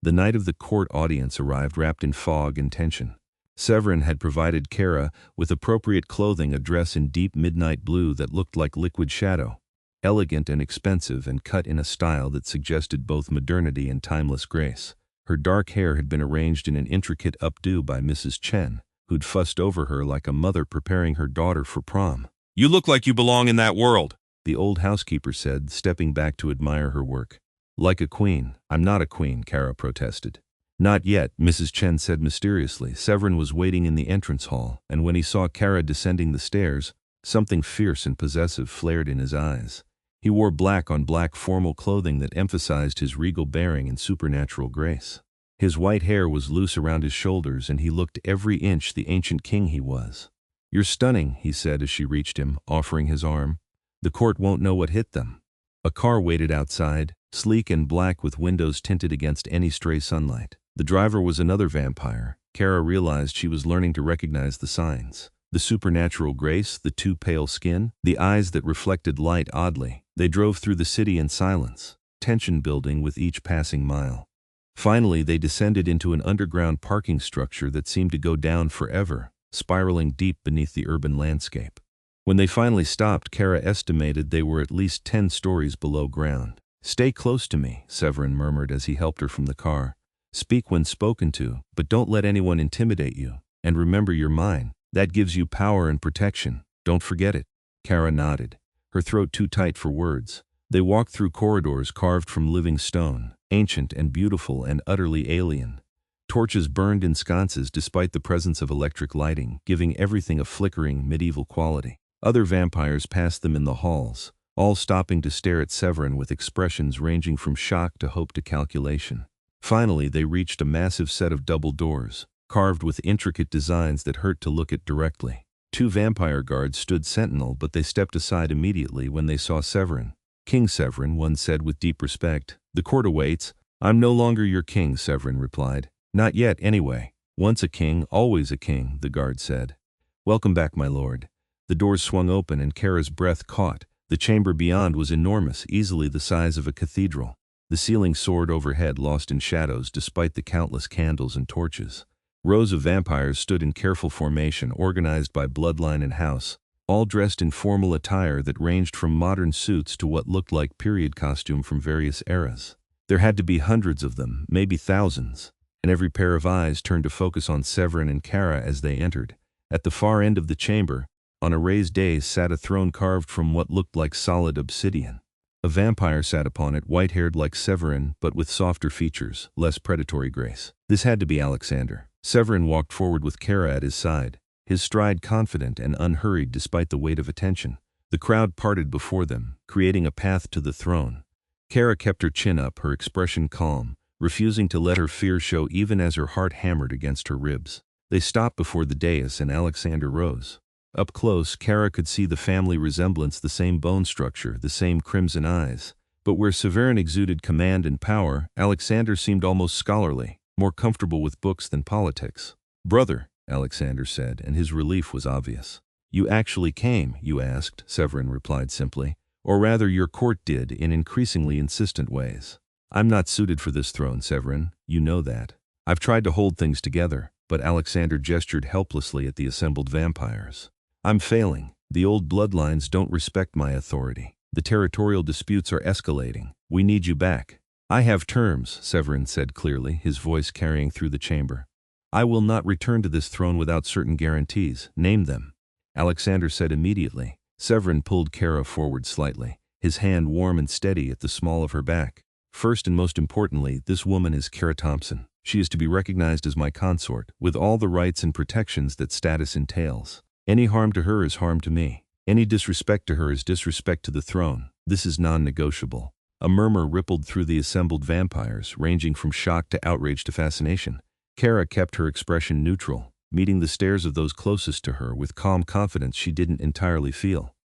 The night of the court audience arrived wrapped in fog and tension. Severin had provided Kara with appropriate clothing, a dress in deep midnight blue that looked like liquid shadow, elegant and expensive and cut in a style that suggested both modernity and timeless grace. Her dark hair had been arranged in an intricate updo by Mrs. Chen, who'd fussed over her like a mother preparing her daughter for prom. "You look like you belong in that world," the old housekeeper said, stepping back to admire her work. "Like a queen." "I'm not a queen," Kara protested. "Not yet," Mrs. Chen said mysteriously. Severin was waiting in the entrance hall, and when he saw Kara descending the stairs, something fierce and possessive flared in his eyes. He wore black on black formal clothing that emphasized his regal bearing and supernatural grace. His white hair was loose around his shoulders, and he looked every inch the ancient king he was. "You're stunning," he said as she reached him, offering his arm. "The court won't know what hit them." A car waited outside, sleek and black with windows tinted against any stray sunlight. The driver was another vampire. Kara realized she was learning to recognize the signs. The supernatural grace, the too pale skin, the eyes that reflected light oddly. They drove through the city in silence, tension building with each passing mile. Finally, they descended into an underground parking structure that seemed to go down forever, spiraling deep beneath the urban landscape. When they finally stopped, Kara estimated they were at least 10 stories below ground. "Stay close to me," Severin murmured as he helped her from the car. "Speak when spoken to, but don't let anyone intimidate you. And remember, you're mine. That gives you power and protection. Don't forget it." Kara nodded, her throat too tight for words. They walked through corridors carved from living stone, ancient and beautiful and utterly alien. Torches burned in sconces despite the presence of electric lighting, giving everything a flickering, medieval quality. Other vampires passed them in the halls, all stopping to stare at Severin with expressions ranging from shock to hope to calculation. Finally, they reached a massive set of double doors, carved with intricate designs that hurt to look at directly. 2 vampire guards stood sentinel, but they stepped aside immediately when they saw Severin. "King Severin," one said with deep respect. "The court awaits." "I'm no longer your king," Severin replied. "Not yet, anyway." "Once a king, always a king," the guard said. "Welcome back, my lord." The doors swung open and Kara's breath caught. The chamber beyond was enormous, easily the size of a cathedral. The ceiling soared overhead, lost in shadows despite the countless candles and torches. Rows of vampires stood in careful formation, organized by bloodline and house, all dressed in formal attire that ranged from modern suits to what looked like period costume from various eras. There had to be hundreds of them, maybe thousands, and every pair of eyes turned to focus on Severin and Kara as they entered. At the far end of the chamber, on a raised dais, sat a throne carved from what looked like solid obsidian. A vampire sat upon it, white-haired like Severin, but with softer features, less predatory grace. This had to be Alexander. Severin walked forward with Kara at his side, his stride confident and unhurried despite the weight of attention. The crowd parted before them, creating a path to the throne. Kara kept her chin up, her expression calm, refusing to let her fear show even as her heart hammered against her ribs. They stopped before the dais and Alexander rose. Up close, Kara could see the family resemblance, the same bone structure, the same crimson eyes. But where Severin exuded command and power, Alexander seemed almost scholarly, more comfortable with books than politics. "Brother," Alexander said, and his relief was obvious. "You actually came, you asked," Severin replied simply. "Or rather, your court did, in increasingly insistent ways. I'm not suited for this throne, Severin, you know that. I've tried to hold things together," but Alexander gestured helplessly at the assembled vampires. "I'm failing. The old bloodlines don't respect my authority. The territorial disputes are escalating. We need you back." "I have terms," Severin said clearly, his voice carrying through the chamber. "I will not return to this throne without certain guarantees." "Name them," Alexander said immediately. Severin pulled Kara forward slightly, his hand warm and steady at the small of her back. "First and most importantly, this woman is Kara Thompson. She is to be recognized as my consort, with all the rights and protections that status entails. Any harm to her is harm to me. Any disrespect to her is disrespect to the throne. This is non-negotiable." A murmur rippled through the assembled vampires, ranging from shock to outrage to fascination. Kara kept her expression neutral, meeting the stares of those closest to her with calm confidence she didn't entirely feel.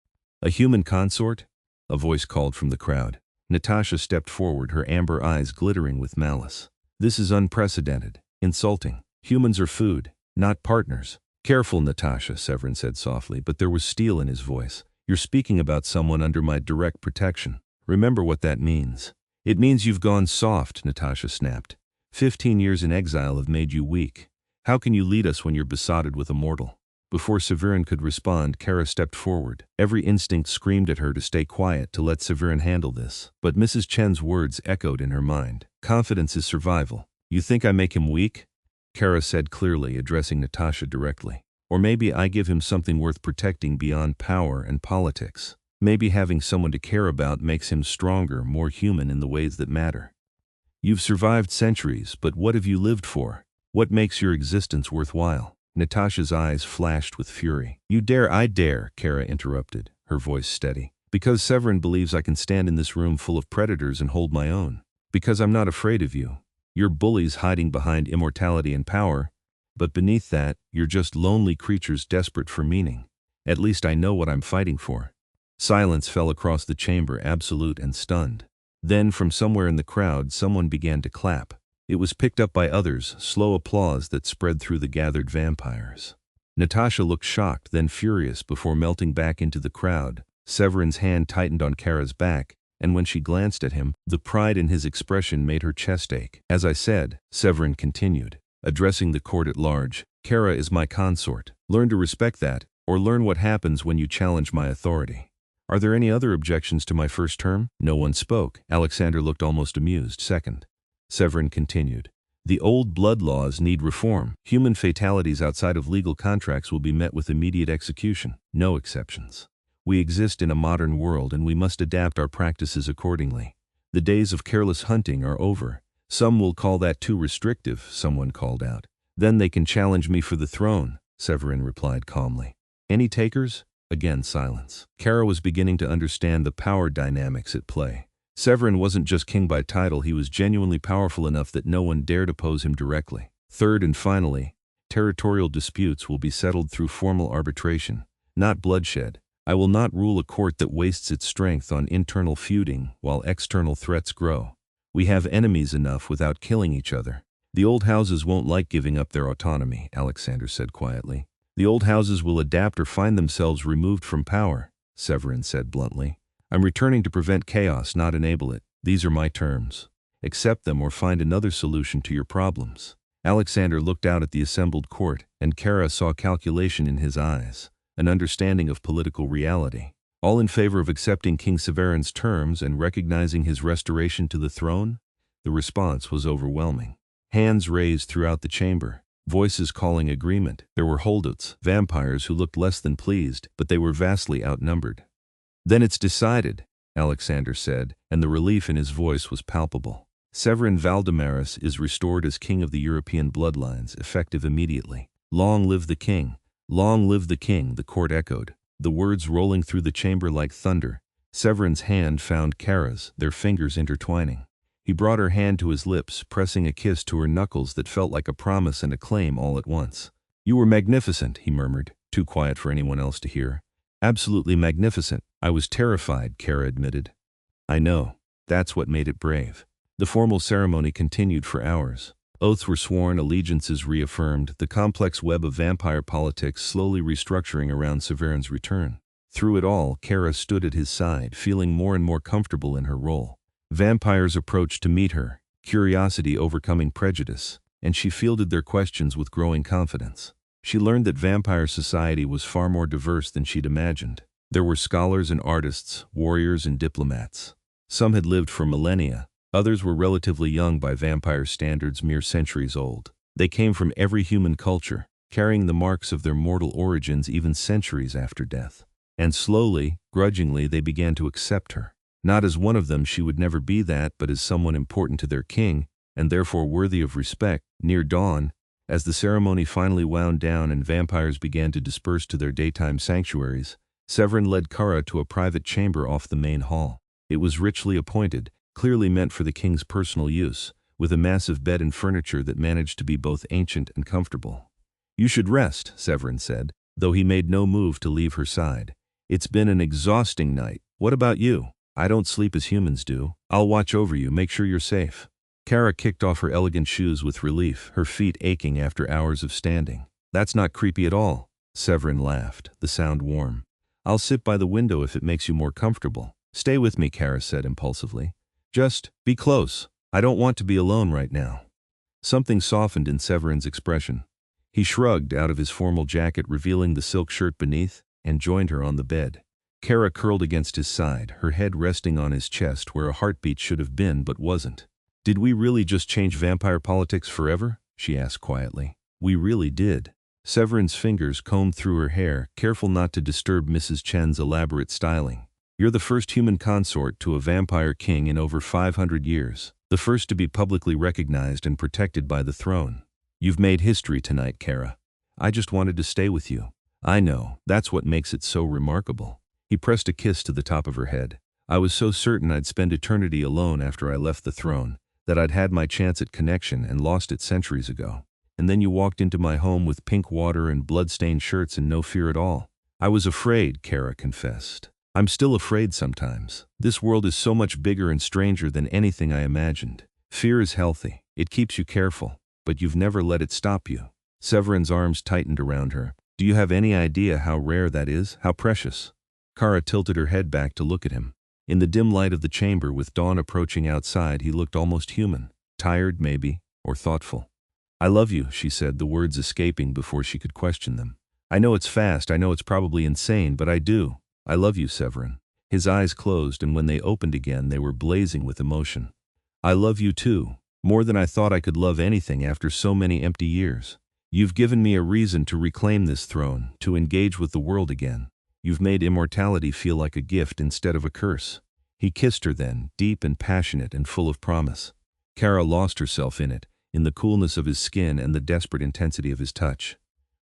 "A human consort?" a voice called from the crowd. Natasha stepped forward, her amber eyes glittering with malice. "This is unprecedented, insulting. Humans are food, not partners." "Careful, Natasha," Severin said softly, but there was steel in his voice. "You're speaking about someone under my direct protection. Remember what that means." "It means you've gone soft," Natasha snapped. 15 years in exile have made you weak. How can you lead us when you're besotted with a mortal?" Before Severin could respond, Kara stepped forward. Every instinct screamed at her to stay quiet, to let Severin handle this. But Mrs. Chen's words echoed in her mind. "Confidence is survival. You think I make him weak?" Kara said clearly, addressing Natasha directly. "Or maybe I give him something worth protecting beyond power and politics. Maybe having someone to care about makes him stronger, more human in the ways that matter. You've survived centuries, but what have you lived for? What makes your existence worthwhile?" Natasha's eyes flashed with fury. "You dare?" "I dare," Kara interrupted, her voice steady. "Because Severin believes I can stand in this room full of predators and hold my own. Because I'm not afraid of you. You're bullies hiding behind immortality and power, but beneath that, you're just lonely creatures desperate for meaning. At least I know what I'm fighting for." Silence fell across the chamber, absolute and stunned. Then, from somewhere in the crowd, someone began to clap. It was picked up by others, slow applause that spread through the gathered vampires. Natasha looked shocked, then furious, before melting back into the crowd. Severin's hand tightened on Kara's back, and when she glanced at him, the pride in his expression made her chest ache. "As I said," Severin continued, addressing the court at large, "Kara is my consort. Learn to respect that, or learn what happens when you challenge my authority. Are there any other objections to my first term?" No one spoke. Alexander looked almost amused. "Second," Severin continued, "the old blood laws need reform. Human fatalities outside of legal contracts will be met with immediate execution. No exceptions. We exist in a modern world and we must adapt our practices accordingly. The days of careless hunting are over. Some will call that too restrictive," someone called out. "Then they can challenge me for the throne," Severin replied calmly. "Any takers?" Again silence. Kara was beginning to understand the power dynamics at play. Severin wasn't just king by title, he was genuinely powerful enough that no one dared oppose him directly. Third and finally, territorial disputes will be settled through formal arbitration, not bloodshed. I will not rule a court that wastes its strength on internal feuding while external threats grow. We have enemies enough without killing each other. The old houses won't like giving up their autonomy," Alexander said quietly. The old houses will adapt or find themselves removed from power, Severin said bluntly. I'm returning to prevent chaos, not enable it. These are my terms. Accept them or find another solution to your problems. Alexander looked out at the assembled court, and Kara saw calculation in his eyes, an understanding of political reality. All in favor of accepting King Severin's terms and recognizing his restoration to the throne? The response was overwhelming. Hands raised throughout the chamber, voices calling agreement. There were holdouts, vampires who looked less than pleased, but they were vastly outnumbered. Then it's decided, Alexander said, and the relief in his voice was palpable. Severin Valdemaris is restored as king of the European bloodlines, effective immediately. Long live the king! Long live the king! The court echoed, the words rolling through the chamber like thunder. Severin's hand found Kara's, their fingers intertwining. He brought her hand to his lips, pressing a kiss to her knuckles that felt like a promise and a claim all at once. You were magnificent, he murmured, too quiet for anyone else to hear. Absolutely magnificent. I was terrified, Kara admitted. I know. That's what made it brave. The formal ceremony continued for hours. Oaths were sworn, allegiances reaffirmed, the complex web of vampire politics slowly restructuring around Severin's return. Through it all, Kara stood at his side, feeling more and more comfortable in her role. Vampires approached to meet her, curiosity overcoming prejudice, and she fielded their questions with growing confidence. She learned that vampire society was far more diverse than she'd imagined. There were scholars and artists, warriors and diplomats. Some had lived for millennia, others were relatively young by vampire standards, mere centuries old. They came from every human culture, carrying the marks of their mortal origins even centuries after death. And slowly, grudgingly, they began to accept her. Not as one of them, she would never be that, but as someone important to their king, and therefore worthy of respect. Near dawn, as the ceremony finally wound down and vampires began to disperse to their daytime sanctuaries, Severin led Kara to a private chamber off the main hall. It was richly appointed, clearly meant for the king's personal use, with a massive bed and furniture that managed to be both ancient and comfortable. You should rest, Severin said, though he made no move to leave her side. It's been an exhausting night. What about you? I don't sleep as humans do. I'll watch over you, make sure you're safe. Kara kicked off her elegant shoes with relief, her feet aching after hours of standing. That's not creepy at all. Severin laughed, the sound warm. I'll sit by the window if it makes you more comfortable. Stay with me, Kara said impulsively. Just be close. I don't want to be alone right now. Something softened in Severin's expression. He shrugged out of his formal jacket, revealing the silk shirt beneath, and joined her on the bed. Kara curled against his side, her head resting on his chest where a heartbeat should have been but wasn't. Did we really just change vampire politics forever? She asked quietly. We really did. Severin's fingers combed through her hair, careful not to disturb Mrs. Chen's elaborate styling. You're the first human consort to a vampire king in over 500 years, the first to be publicly recognized and protected by the throne. You've made history tonight, Kara. I just wanted to stay with you. I know, that's what makes it so remarkable. He pressed a kiss to the top of her head. I was so certain I'd spend eternity alone after I left the throne, that I'd had my chance at connection and lost it centuries ago. And then you walked into my home with pink water and blood-stained shirts and no fear at all. I was afraid, Kara confessed. I'm still afraid sometimes. This world is so much bigger and stranger than anything I imagined. Fear is healthy. It keeps you careful, but you've never let it stop you. Severin's arms tightened around her. Do you have any idea how rare that is, how precious? Kara tilted her head back to look at him. In the dim light of the chamber, with dawn approaching outside, he looked almost human. Tired, maybe, or thoughtful. I love you, she said, the words escaping before she could question them. I know it's fast, I know it's probably insane, but I do. I love you, Severin. His eyes closed, and when they opened again, they were blazing with emotion. I love you too, more than I thought I could love anything after so many empty years. You've given me a reason to reclaim this throne, to engage with the world again. You've made immortality feel like a gift instead of a curse. He kissed her then, deep and passionate and full of promise. Kara lost herself in it, in the coolness of his skin and the desperate intensity of his touch.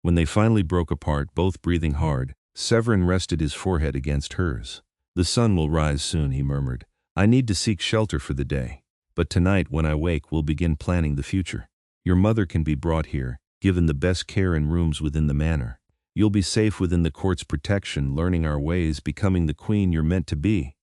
When they finally broke apart, both breathing hard, Severin rested his forehead against hers. The sun will rise soon, he murmured. I need to seek shelter for the day. But tonight, when I wake, we'll begin planning the future. Your mother can be brought here, given the best care in rooms within the manor. You'll be safe within the court's protection, learning our ways, becoming the queen you're meant to be.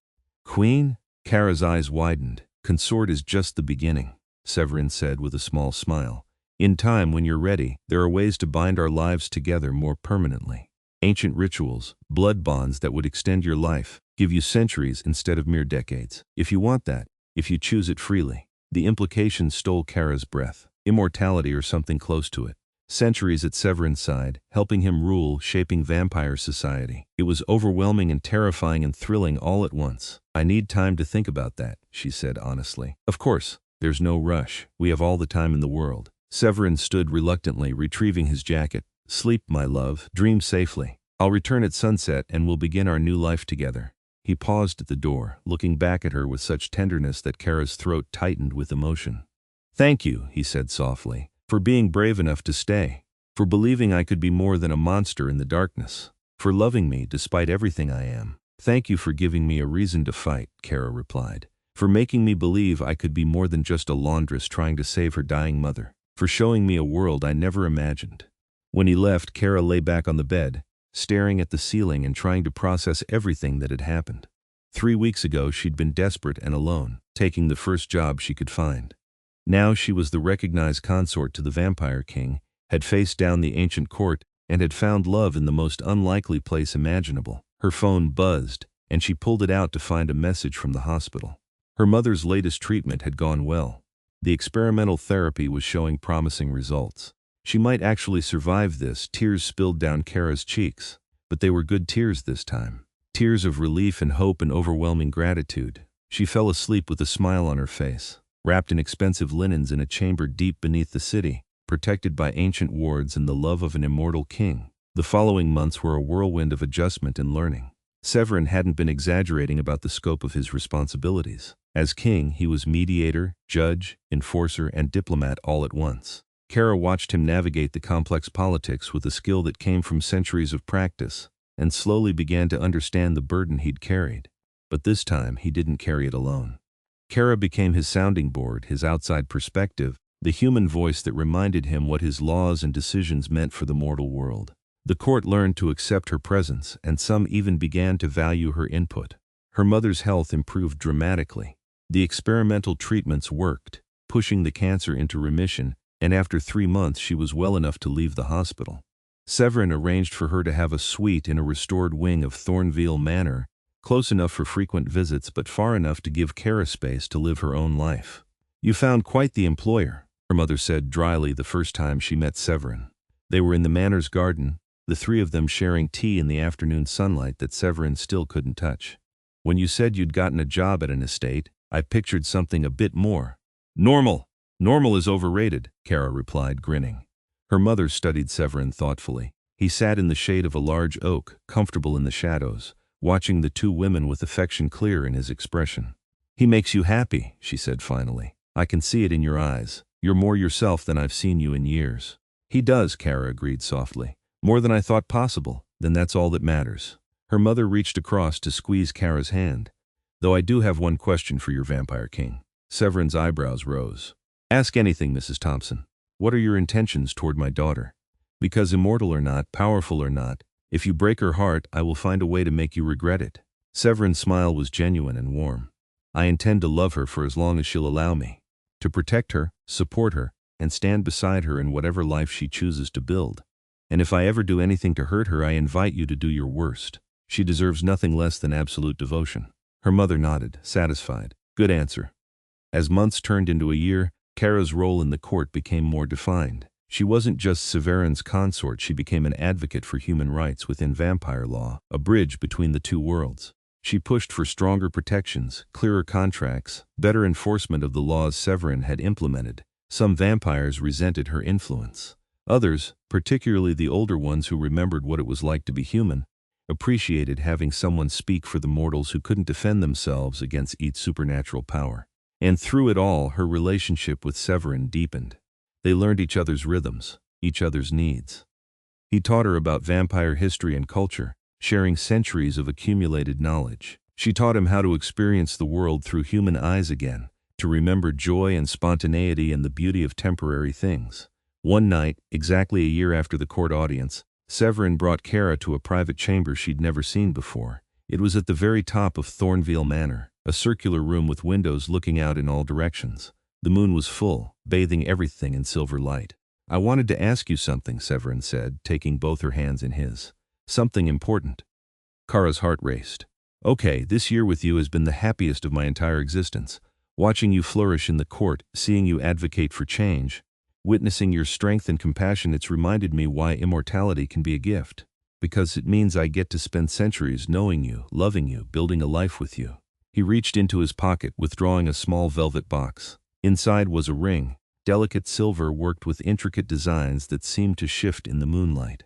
Queen? Kara's eyes widened. Consort is just the beginning, Severin said with a small smile. In time, when you're ready, there are ways to bind our lives together more permanently. Ancient rituals, blood bonds that would extend your life, give you centuries instead of mere decades. If you want that, if you choose it freely. The implication stole Kara's breath. Immortality or something close to it. Centuries at Severin's side, helping him rule, shaping vampire society. It was overwhelming and terrifying and thrilling all at once. I need time to think about that, she said honestly. Of course, there's no rush. We have all the time in the world. Severin stood reluctantly, retrieving his jacket. Sleep, my love. Dream safely. I'll return at sunset and we'll begin our new life together. He paused at the door, looking back at her with such tenderness that Kara's throat tightened with emotion. Thank you, he said softly, for being brave enough to stay, for believing I could be more than a monster in the darkness, for loving me despite everything I am. Thank you for giving me a reason to fight, Kara replied, for making me believe I could be more than just a laundress trying to save her dying mother, for showing me a world I never imagined. When he left, Kara lay back on the bed, staring at the ceiling and trying to process everything that had happened. 3 weeks ago, she'd been desperate and alone, taking the first job she could find. Now she was the recognized consort to the Vampire King, had faced down the ancient court, and had found love in the most unlikely place imaginable. Her phone buzzed, and she pulled it out to find a message from the hospital. Her mother's latest treatment had gone well. The experimental therapy was showing promising results. She might actually survive this. Tears spilled down Kara's cheeks, but they were good tears this time. Tears of relief and hope and overwhelming gratitude. She fell asleep with a smile on her face, wrapped in expensive linens in a chamber deep beneath the city, protected by ancient wards and the love of an immortal king. The following months were a whirlwind of adjustment and learning. Severin hadn't been exaggerating about the scope of his responsibilities. As king, he was mediator, judge, enforcer, and diplomat all at once. Kara watched him navigate the complex politics with a skill that came from centuries of practice, and slowly began to understand the burden he'd carried. But this time, he didn't carry it alone. Kara became his sounding board, his outside perspective, the human voice that reminded him what his laws and decisions meant for the mortal world. The court learned to accept her presence, and some even began to value her input. Her mother's health improved dramatically. The experimental treatments worked, pushing the cancer into remission, and after 3 months she was well enough to leave the hospital. Severin arranged for her to have a suite in a restored wing of Thornveil Manor, close enough for frequent visits but far enough to give Kara space to live her own life. You found quite the employer, her mother said dryly the first time she met Severin. They were in the manor's garden, the three of them sharing tea in the afternoon sunlight that Severin still couldn't touch. When you said you'd gotten a job at an estate, I pictured something a bit more. Normal is overrated, Kara replied, grinning. Her mother studied Severin thoughtfully. He sat in the shade of a large oak, comfortable in the shadows, watching the two women with affection clear in his expression. He makes you happy, she said finally. I can see it in your eyes. You're more yourself than I've seen you in years. He does, Kara agreed softly. More than I thought possible, then that's all that matters. Her mother reached across to squeeze Kara's hand. Though I do have one question for your Vampire King. Severin's eyebrows rose. Ask anything, Mrs. Thompson. What are your intentions toward my daughter? Because immortal or not, powerful or not, if you break her heart, I will find a way to make you regret it. Severin's smile was genuine and warm. I intend to love her for as long as she'll allow me. To protect her, support her, and stand beside her in whatever life she chooses to build. And if I ever do anything to hurt her, I invite you to do your worst. She deserves nothing less than absolute devotion. Her mother nodded, satisfied. Good answer. As months turned into a year, Kara's role in the court became more defined. She wasn't just Severin's consort, she became an advocate for human rights within vampire law, a bridge between the two worlds. She pushed for stronger protections, clearer contracts, better enforcement of the laws Severin had implemented. Some vampires resented her influence. Others, particularly the older ones who remembered what it was like to be human, appreciated having someone speak for the mortals who couldn't defend themselves against each supernatural power. And through it all, her relationship with Severin deepened. They learned each other's rhythms, each other's needs. He taught her about vampire history and culture, sharing centuries of accumulated knowledge. She taught him how to experience the world through human eyes again, to remember joy and spontaneity and the beauty of temporary things. One night, exactly a year after the court audience, Severin brought Kara to a private chamber she'd never seen before. It was at the very top of Thornveil Manor, a circular room with windows looking out in all directions. The moon was full, bathing everything in silver light. I wanted to ask you something, Severin said, taking both her hands in his. Something important. Kara's heart raced. Okay, this year with you has been the happiest of my entire existence. Watching you flourish in the court, seeing you advocate for change, witnessing your strength and compassion, it's reminded me why immortality can be a gift. Because it means I get to spend centuries knowing you, loving you, building a life with you. He reached into his pocket, withdrawing a small velvet box. Inside was a ring, delicate silver worked with intricate designs that seemed to shift in the moonlight.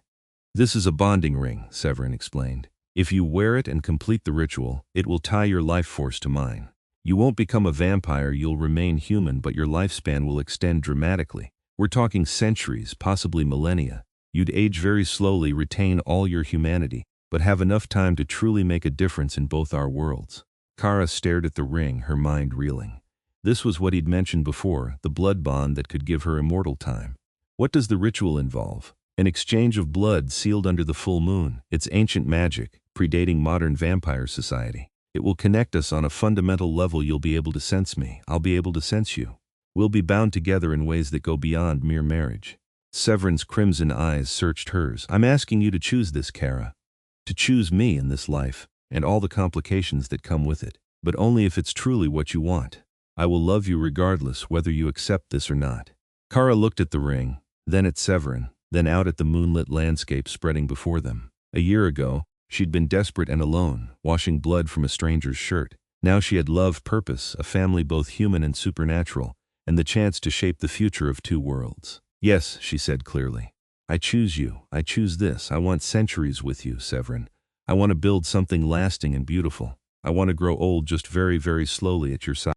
This is a bonding ring, Severin explained. If you wear it and complete the ritual, it will tie your life force to mine. You won't become a vampire, you'll remain human, but your lifespan will extend dramatically. We're talking centuries, possibly millennia. You'd age very slowly, retain all your humanity, but have enough time to truly make a difference in both our worlds. Kara stared at the ring, her mind reeling. This was what he'd mentioned before, the blood bond that could give her immortal time. What does the ritual involve? An exchange of blood sealed under the full moon. It's ancient magic, predating modern vampire society. It will connect us on a fundamental level. You'll be able to sense me. I'll be able to sense you. We'll be bound together in ways that go beyond mere marriage. Severin's crimson eyes searched hers. I'm asking you to choose this, Kara. To choose me in this life, and all the complications that come with it. But only if it's truly what you want. I will love you regardless whether you accept this or not. Kara looked at the ring, then at Severin, then out at the moonlit landscape spreading before them. A year ago, she'd been desperate and alone, washing blood from a stranger's shirt. Now she had love, purpose, a family both human and supernatural, and the chance to shape the future of two worlds. Yes, she said clearly. I choose you. I choose this. I want centuries with you, Severin. I want to build something lasting and beautiful. I want to grow old just very, very slowly at your side.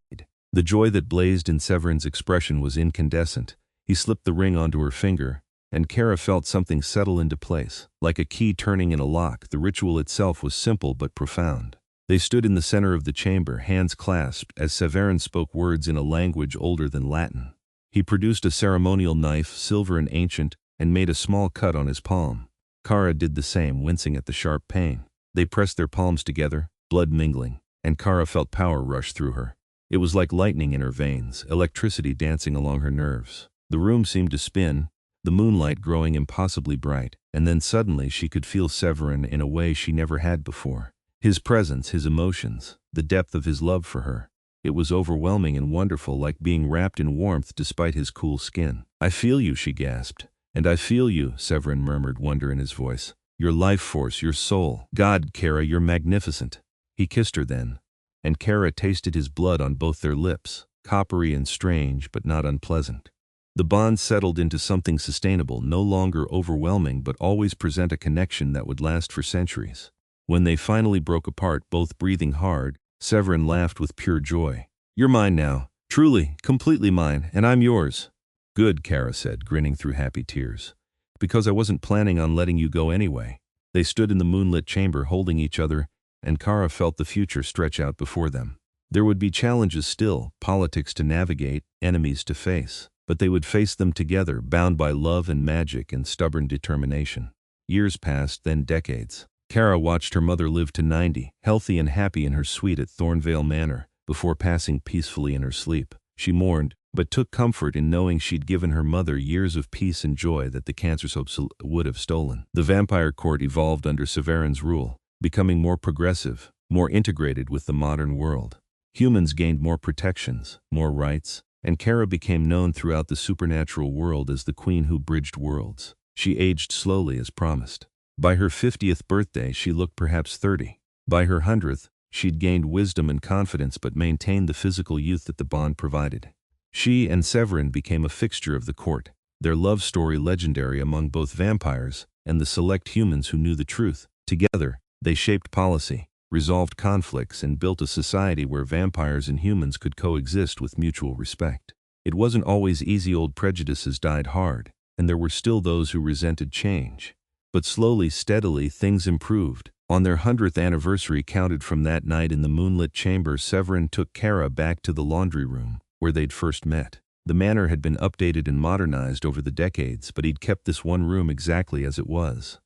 The joy that blazed in Severin's expression was incandescent. He slipped the ring onto her finger, and Kara felt something settle into place. Like a key turning in a lock, the ritual itself was simple but profound. They stood in the center of the chamber, hands clasped, as Severin spoke words in a language older than Latin. He produced a ceremonial knife, silver and ancient, and made a small cut on his palm. Kara did the same, wincing at the sharp pain. They pressed their palms together, blood mingling, and Kara felt power rush through her. It was like lightning in her veins, electricity dancing along her nerves. The room seemed to spin, the moonlight growing impossibly bright, and then suddenly she could feel Severin in a way she never had before. His presence, his emotions, the depth of his love for her. It was overwhelming and wonderful, like being wrapped in warmth despite his cool skin. I feel you, she gasped. And I feel you, Severin murmured, wonder in his voice. Your life force, your soul. God, Kara, you're magnificent. He kissed her then, and Kara tasted his blood on both their lips, coppery and strange but not unpleasant. The bond settled into something sustainable, no longer overwhelming but always present a connection that would last for centuries. When they finally broke apart, both breathing hard, Severin laughed with pure joy. You're mine now, truly, completely mine, and I'm yours. Good, Kara said, grinning through happy tears. Because I wasn't planning on letting you go anyway. They stood in the moonlit chamber holding each other, and Kara felt the future stretch out before them. There would be challenges still, politics to navigate, enemies to face. But they would face them together, bound by love and magic and stubborn determination. Years passed, then decades. Kara watched her mother live to 90, healthy and happy in her suite at Thornveil Manor, before passing peacefully in her sleep. She mourned, but took comfort in knowing she'd given her mother years of peace and joy that the cancer soaps would have stolen. The vampire court evolved under Severin's rule, becoming more progressive, more integrated with the modern world. Humans gained more protections, more rights, and Kara became known throughout the supernatural world as the queen who bridged worlds. She aged slowly as promised. By her 50th birthday, she looked perhaps 30. By her 100th, she'd gained wisdom and confidence but maintained the physical youth that the bond provided. She and Severin became a fixture of the court, their love story legendary among both vampires and the select humans who knew the truth. Together, they shaped policy, resolved conflicts, and built a society where vampires and humans could coexist with mutual respect. It wasn't always easy. Old prejudices died hard, and there were still those who resented change. But slowly, steadily, things improved. On their 100th anniversary, counted from that night in the moonlit chamber, Severin took Kara back to the laundry room, where they'd first met. The manor had been updated and modernized over the decades, but he'd kept this one room exactly as it was.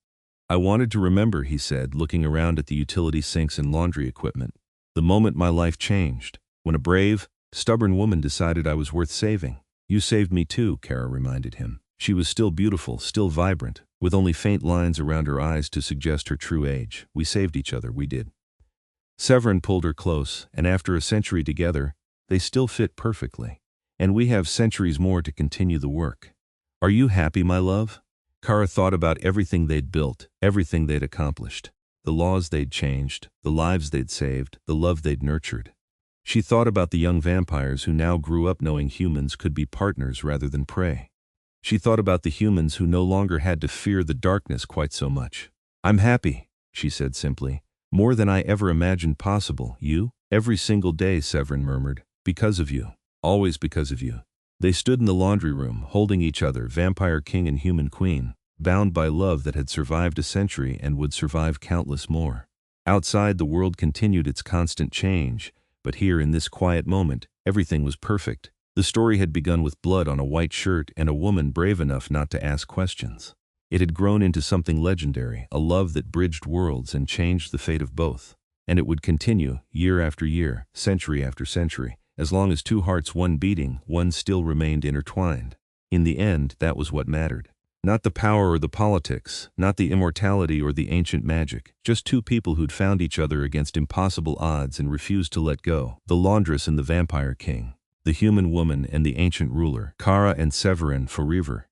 I wanted to remember, he said, looking around at the utility sinks and laundry equipment, the moment my life changed, when a brave, stubborn woman decided I was worth saving. You saved me too, Kara reminded him. She was still beautiful, still vibrant, with only faint lines around her eyes to suggest her true age. We saved each other, we did. Severin pulled her close, and after a century together, they still fit perfectly. And we have centuries more to continue the work. Are you happy, my love? Kara thought about everything they'd built, everything they'd accomplished, the laws they'd changed, the lives they'd saved, the love they'd nurtured. She thought about the young vampires who now grew up knowing humans could be partners rather than prey. She thought about the humans who no longer had to fear the darkness quite so much. I'm happy, she said simply. More than I ever imagined possible. You? Every single day, Severin murmured. Because of you. Always because of you. They stood in the laundry room, holding each other, vampire king and human queen, bound by love that had survived a century and would survive countless more. Outside, the world continued its constant change, but here in this quiet moment, everything was perfect. The story had begun with blood on a white shirt and a woman brave enough not to ask questions. It had grown into something legendary, a love that bridged worlds and changed the fate of both. And it would continue, year after year, century after century. As long as two hearts, one beating, one still remained intertwined. In the end, that was what mattered. Not the power or the politics, not the immortality or the ancient magic, just two people who'd found each other against impossible odds and refused to let go. The Laundress and the Vampire King. The human woman and the ancient ruler. Kara and Severin forever.